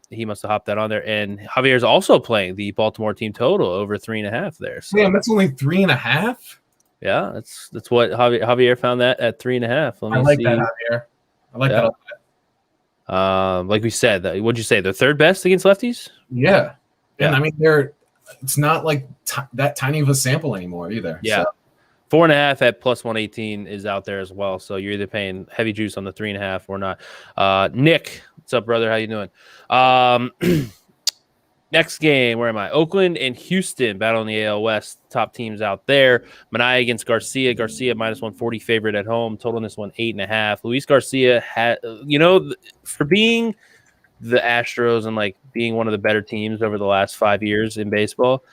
He must have hopped that on there. And Javier's also playing the Baltimore team total over 3.5 there. So.
Damn, that's only 3.5?
Yeah, that's what Javier found that at 3.5.
I like that, Javier. I like that a
lot. Like we said, what'd you say? They're 3rd best against lefties?
Yeah. And I mean, it's not like that tiny of a sample anymore either.
Yeah. So. 4.5 at plus 118 is out there as well. So you're either paying heavy juice on the 3.5 or not. Nick, what's up, brother? How you doing? Next game, where am I? Oakland and Houston battling the AL West, top teams out there. Manaea against Garcia. Garcia minus 140 favorite at home. Total in this one 8.5. Luis Garcia had, for being the Astros and like being one of the better teams over the last 5 years in baseball,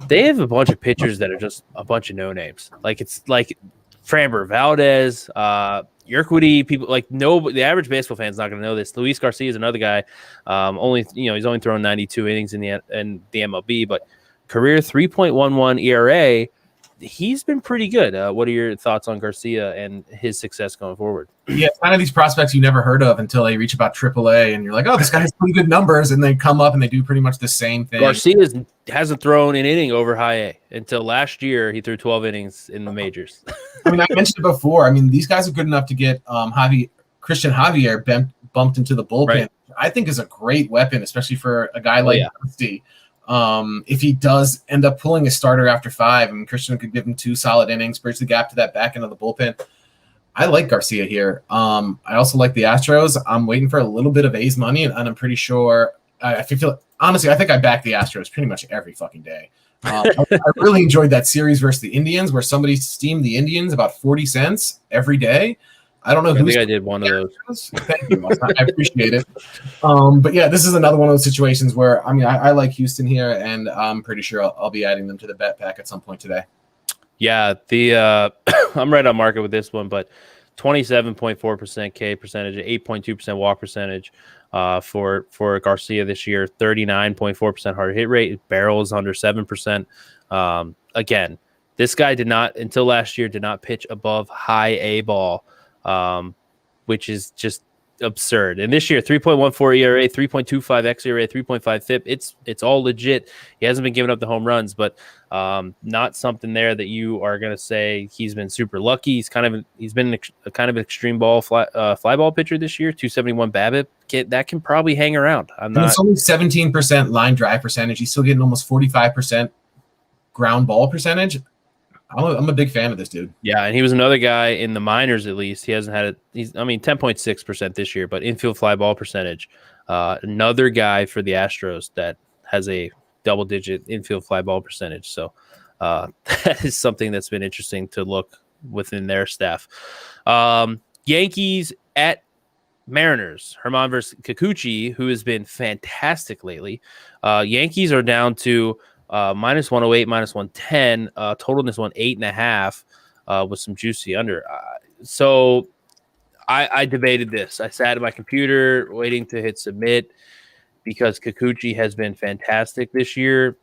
they have a bunch of pitchers that are just a bunch of no names. Like it's like Framber Valdez, Urquidy, people like the average baseball fan's not going to know this. Luis Garcia is another guy. He's only thrown 92 innings in the MLB, but career 3.11 ERA. He's been pretty good. What are your thoughts on Garcia and his success going forward?
Yeah, it's kind of these prospects you never heard of until they reach about AAA, and you're like, oh, this guy has pretty good numbers, and they come up and they do pretty much the same thing.
Garcia hasn't thrown an inning over high A until last year. He threw 12 innings in the majors.
I mean, I mentioned it before. I mean, these guys are good enough to get Christian Javier bumped into the bullpen. Right. I think is a great weapon, especially for a guy like Dusty. If he does end up pulling a starter after 5, I mean, Christian could give him 2 solid innings, bridge the gap to that back end of the bullpen. I like Garcia here. I also like the Astros. I'm waiting for a little bit of A's money, and I'm pretty sure. Honestly, I think I back the Astros pretty much every fucking day. I really enjoyed that series versus the Indians, where somebody steamed the Indians about 40 cents every day. I don't know.
I think I did one of those.
Thank you. I appreciate it. But yeah, this is another one of those situations where I like Houston here, and I'm pretty sure I'll be adding them to the bet pack at some point today.
Yeah, I'm right on market with this one, but 27.4% K percentage, 8.2% walk percentage for Garcia this year, 39.4% hard hit rate, barrels under 7%. Again, this guy until last year did not pitch above high A ball, which is just absurd. And this year, 3.14 ERA, 3.25 xERA, 3.5 FIP. It's all legit. He hasn't been giving up the home runs, but not something there that you are going to say he's been super lucky. He's been a kind of an extreme ball fly ball pitcher this year. 271 BABIP. That can probably hang around.
It's only 17% line drive percentage. He's still getting almost 45% ground ball percentage. I'm a big fan of this dude.
Yeah, and he was another guy in the minors, at least. He hasn't had it. 10.6% this year, but infield fly ball percentage. Another guy for the Astros that has a double-digit infield fly ball percentage. So that is something that's been interesting to look within their staff. Yankees at Mariners. Herman versus Kikuchi, who has been fantastic lately. Yankees are down to minus 108, minus 110, total in this one 8.5 with some juicy under. So I debated this. I sat at my computer waiting to hit submit because Kikuchi has been fantastic this year.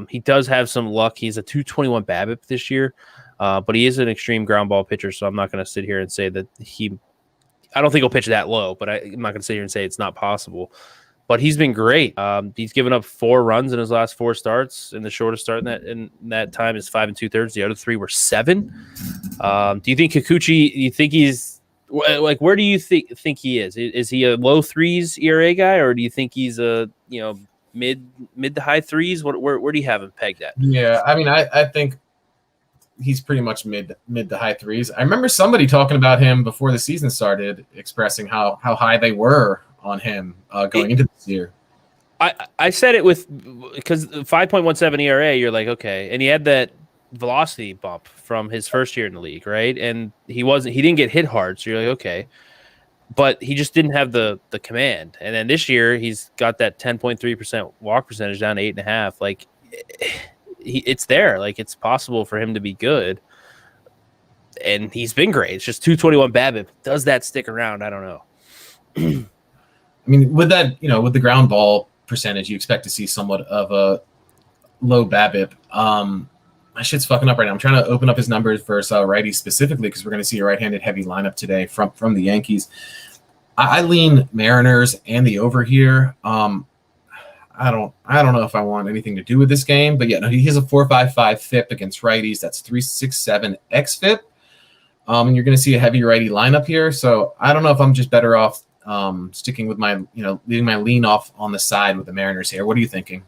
He does have some luck. He's a 221 BABIP this year, but he is an extreme ground ball pitcher, so I'm not going to sit here and say that I don't think he'll pitch that low, but I'm not going to sit here and say it's not possible. But he's been great. He's given up 4 runs in his last 4 starts, and the shortest start in that time is 5 2/3. The other 3 were 7. Do you think Kikuchi? Do you think he's like? Where do you think he is? Is he a low 3s ERA guy, or do you think he's a mid to high 3s? Where do you have him pegged at?
Yeah, I think he's pretty much mid to high 3s. I remember somebody talking about him before the season started, expressing how high they were on him going into this year.
I said it because 5.17 ERA, you're like, okay. And he had that velocity bump from his first year in the league, right? And he didn't get hit hard, so you're like, okay. But he just didn't have the command. And then this year, he's got that 10.3% walk percentage down to 8.5. Like, it's there. Like, it's possible for him to be good. And he's been great. It's just 221 BABIP. Does that stick around? I don't know.
With that, with the ground ball percentage, you expect to see somewhat of a low BABIP. My shit's fucking up right now. I'm trying to open up his numbers versus righties specifically because we're going to see a right-handed heavy lineup today from the Yankees. I lean Mariners and the over here. I don't know if I want anything to do with this game, but yeah, no, he has a 4.55 FIP against righties. That's 3.67 xFIP. And you're going to see a heavy righty lineup here. So I don't know if I'm just better off sticking with my, leaving my lean off on the side with the Mariners here. What are you thinking?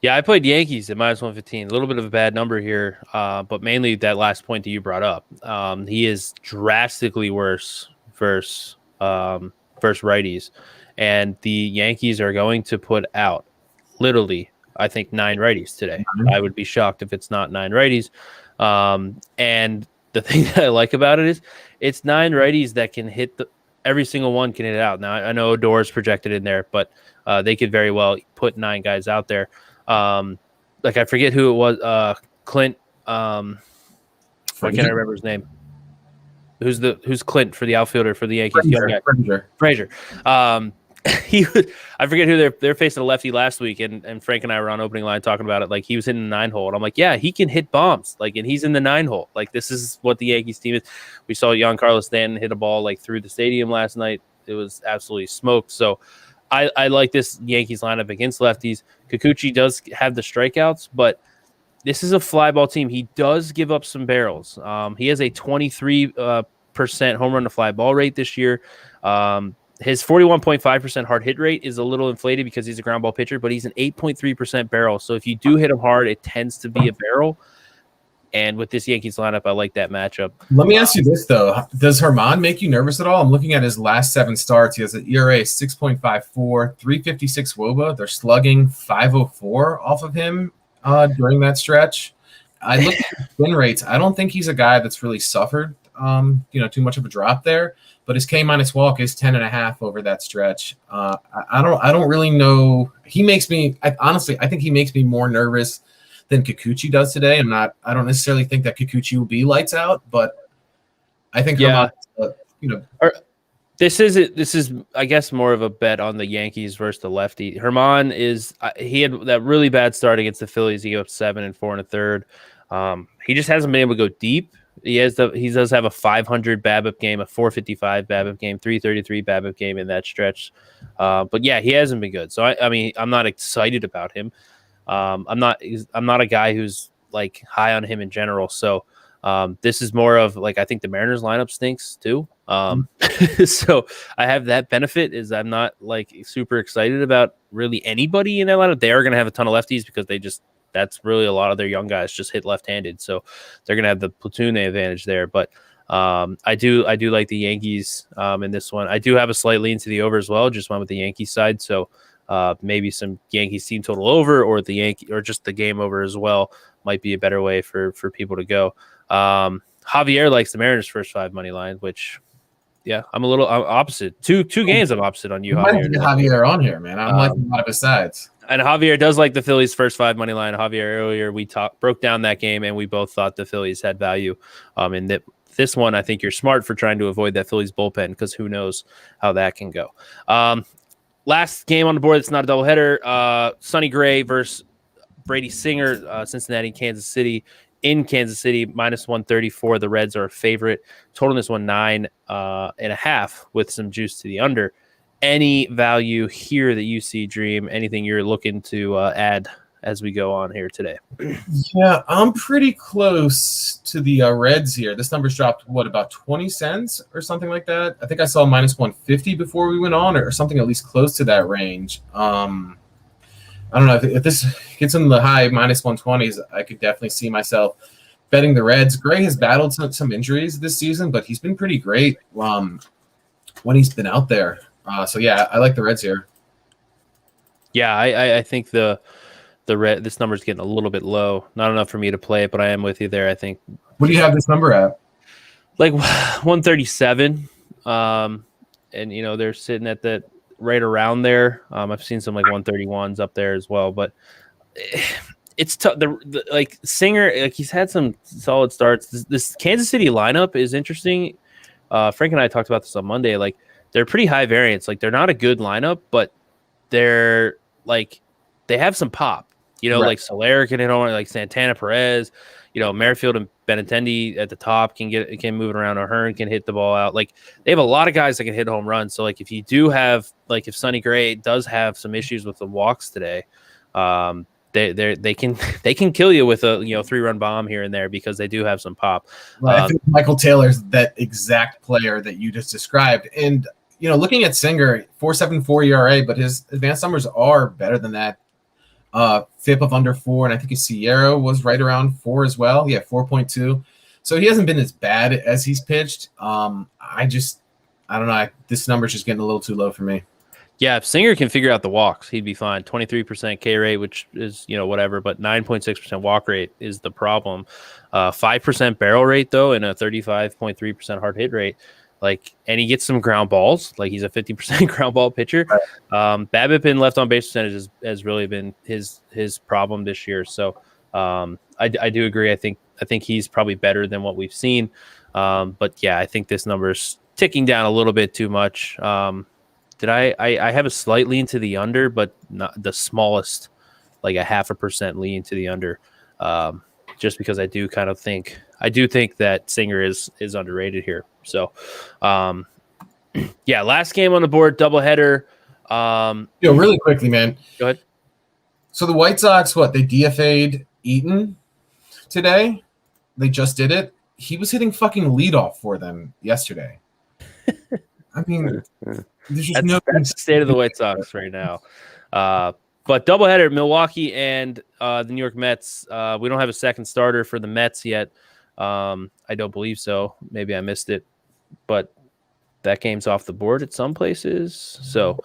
Yeah, I played Yankees at minus 115. A little bit of a bad number here, but mainly that last point that you brought up. He is drastically worse versus righties, and the Yankees are going to put out literally, I think 9 righties today. I would be shocked if it's not 9 righties. And the thing that I like about it is it's 9 righties that can hit every single one can hit it out. Now I know Odor's projected in there, but they could very well put 9 guys out there. Like I forget who it was. Clint. I can't remember his name. Who's Clint for the outfielder for the Yankees? Frazier. I forget who they're facing a lefty last week, and Frank and I were on opening line talking about it. Like he was hitting the 9 hole, and I'm like, yeah, he can hit bombs. Like, and he's in the 9 hole. Like this is what the Yankees team is. We saw Giancarlo Stanton hit a ball like through the stadium last night. It was absolutely smoked. So I like this Yankees lineup against lefties. Kikuchi does have the strikeouts, but this is a fly ball team. He does give up some barrels. He has a 23% home run to fly ball rate this year. His 41.5% hard hit rate is a little inflated because he's a ground ball pitcher, but he's an 8.3% barrel. So if you do hit him hard, it tends to be a barrel. And with this Yankees lineup, I like that matchup.
Let me ask you this, though. Does Herman make you nervous at all? I'm looking at his last 7 starts. He has an ERA 6.54, 356 WOBA. They're slugging 504 off of him during that stretch. I look at his win rates. I don't think he's a guy that's really suffered too much of a drop there. But his K-minus walk is 10.5 over that stretch. I don't really know. He makes me honestly. I think he makes me more nervous than Kikuchi does today. I don't necessarily think that Kikuchi will be lights out, but I think
this is I guess more of a bet on the Yankees versus the lefty. Herman he had that really bad start against the Phillies. He gave up 7 and 4 1/3. He just hasn't been able to go deep. He does have a 500 BABIP game, a 455 BABIP game, 333 BABIP game in that stretch. But yeah, he hasn't been good. So I mean, I'm not excited about him. I'm not a guy who's like high on him in general. So this is more of like I think the Mariners lineup stinks too. So I have that benefit is I'm not like super excited about really anybody in that lineup. They are going to have a ton of lefties because that's really a lot of their young guys just hit left-handed. So they're going to have the platoon advantage there. But I do like the Yankees in this one. I do have a slight lean to the over as well. Just went with the Yankees side. So maybe some Yankees team total over or just the game over as well might be a better way for people to go. Javier likes the Mariners first 5 money line, which I'm opposite. Two games I'm opposite on you, Javier.
Javier on here, man. I'm liking a lot of his sides.
And Javier does like the Phillies first 5 money line. Javier, earlier we broke down that game, and we both thought the Phillies had value. And that this one, I think you're smart for trying to avoid that Phillies bullpen because who knows how that can go. Last game on the board, it's not a doubleheader. Sonny Gray versus Brady Singer, Cincinnati, Kansas City. In Kansas City, minus 134. The Reds are a favorite. Total in this one 9.5 with some juice to the under. Any value here that you see, Dream? Anything you're looking to add as we go on here today?
Yeah, I'm pretty close to the Reds here. This number's dropped, about 20 cents or something like that? I think I saw minus 150 before we went on or something at least close to that range. I don't know. If this gets in the high minus 120s, I could definitely see myself betting the Reds. Gray has battled some injuries this season, but he's been pretty great when he's been out there. So yeah, I like the Reds here.
Yeah, I think the this number's getting a little bit low. Not enough for me to play it, but I am with you there. I think.
What do you have this number at?
Like 137. And they're sitting at that right around there. I've seen some like 131s up there as well, but it's tough. Like Singer, like he's had some solid starts. This Kansas City lineup is interesting. Frank and I talked about this on Monday. Like they're pretty high variance. Like they're not a good lineup, but they're like they have some pop. Right. Like Soler can hit on, like Santana Perez. Merrifield and Benintendi at the top can move it around. O'Hearn can hit the ball out. Like they have a lot of guys that can hit home runs. So like if you do have if Sonny Gray does have some issues with the walks today, they can kill you with a 3-run bomb here and there because they do have some pop.
Right. I think Michael Taylor's that exact player that you just described. And looking at Singer, 4.74 ERA, but his advanced numbers are better than that. FIP of under 4, and I think his Sierra was right around 4 as well. Yeah, 4.2. So he hasn't been as bad as he's pitched. I don't know. This number's just getting a little too low for me.
Yeah, if Singer can figure out the walks, he'd be fine. 23% K rate, which is, whatever, but 9.6% walk rate is the problem. 5% barrel rate, though, and a 35.3% hard hit rate. And he gets some ground balls. He's a 50% ground ball pitcher. BABIP and left on base percentage has really been his problem this year. So I do agree. I think he's probably better than what we've seen. But yeah, I think this number's ticking down a little bit too much. I have a slight lean to the under, but not the smallest, like a 0.5% lean to the under, just because I do think that Singer is underrated here. So, yeah, last game on the board, doubleheader.
Really quickly, man.
Go ahead.
So the White Sox, they DFA'd Eaton today? They just did it. He was hitting fucking leadoff for them yesterday. I mean, that's
the state of the White Sox right now. But doubleheader, Milwaukee and the New York Mets. We don't have a second starter for the Mets yet. I don't believe so. Maybe I missed it, but that game's off the board at some places. So,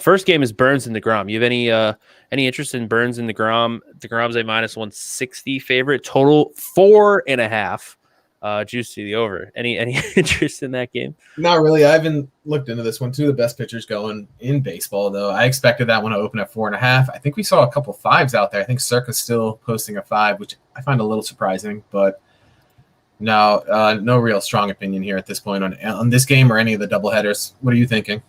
first game is Burns and DeGrom. You have any interest in Burns and DeGrom? DeGrom's a -160 favorite. Total 4.5. Juice to the over. Any interest in that game?
Not really. I haven't looked into this one. Two of the best pitchers going in baseball, though. I expected that one to open at 4.5. I think we saw a couple 5s out there. I think Circa's still posting a 5, which I find a little surprising. But no real strong opinion here at this point on this game or any of the doubleheaders. What are you thinking?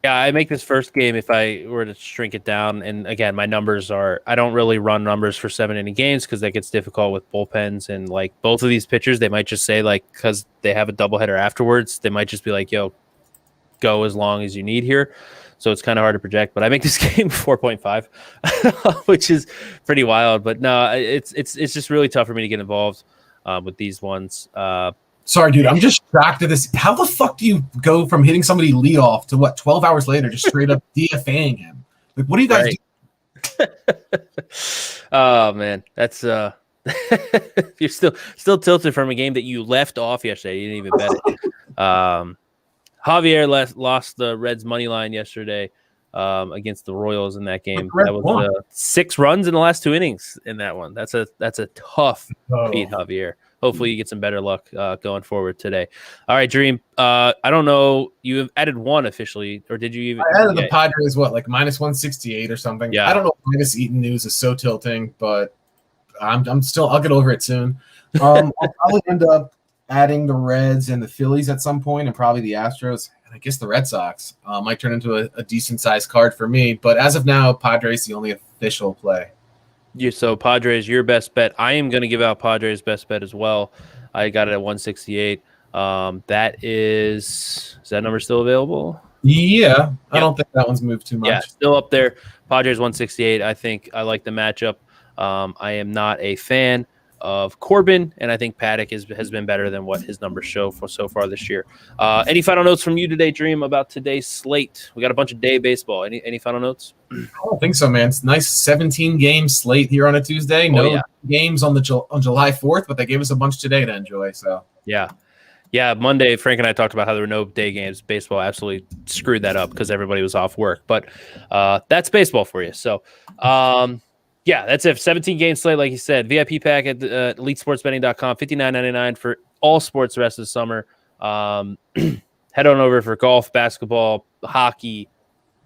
Yeah, I make this first game if I were to shrink it down. And again, my numbers I don't really run numbers for 7-inning games because that gets difficult with bullpens. And both of these pitchers, they might just say because they have a doubleheader afterwards, they might just be like, yo, go as long as you need here. So it's kind of hard to project, but I make this game 4.5, which is pretty wild. But no, it's just really tough for me to get involved with these ones.
Sorry, dude. I'm just shocked at this. How the fuck do you go from hitting somebody leadoff to 12 hours later, just straight up DFAing him? What do you guys do?
Oh man, that's you're still tilted from a game that you left off yesterday. You didn't even bet it. Javier lost the Reds money line yesterday against the Royals in that game. That was 6 runs in the last 2 innings in that one. That's a tough beat, Javier. Hopefully you get some better luck going forward today. All right, Dream. I don't know. You have added one officially, or did you even?
I added the Padres, -168 or something.
Yeah.
I don't know if minus Eaton news is so tilting, but I'm still. I'll get over it soon. I'll probably end up adding the Reds and the Phillies at some point, and probably the Astros, and I guess the Red Sox might turn into a decent sized card for me. But as of now, Padres the only official play.
So Padres, your best bet. I am going to give out Padres' best bet as well. I got it at 168. Is that number still available?
Yeah, I don't think that one's moved too much.
Yeah, still up there. Padres 168. I think I like the matchup. I am not a fan of Corbin, and I think Paddock has been better than what his numbers show for so far this year. Any final notes from you today, Dream, about today's slate? We got a bunch of day baseball. Any final notes?
I don't think so, man. It's a nice 17-game slate here on a Tuesday. No games on July 4th, but they gave us a bunch today to enjoy. So
yeah. Monday, Frank and I talked about how there were no day games. Baseball absolutely screwed that up because everybody was off work. But that's baseball for you. So. Yeah, that's it. 17-game slate, like you said. VIP pack at elitesportsbetting.com, $59.99 for all sports the rest of the summer. Head on over for golf, basketball, hockey,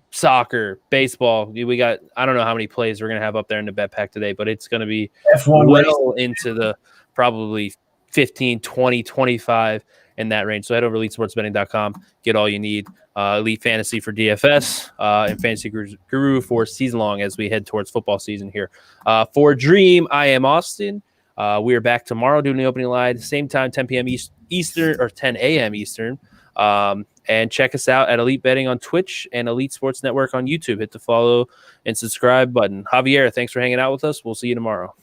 soccer, baseball. We got, I don't know how many plays we're going to have up there in the bet pack today, but it's going to be well into the probably 15, 20, 25 in that range. So head over to elitesportsbetting.com, get all you need. Elite Fantasy for DFS and Fantasy Guru for season long as we head towards football season here. For Dream, I am Austin. We are back tomorrow doing the opening line, same time, 10 p.m. Eastern or 10 a.m. Eastern. And check us out at Elite Betting on Twitch and Elite Sports Network on YouTube. Hit the follow and subscribe button. Javier, thanks for hanging out with us. We'll see you tomorrow.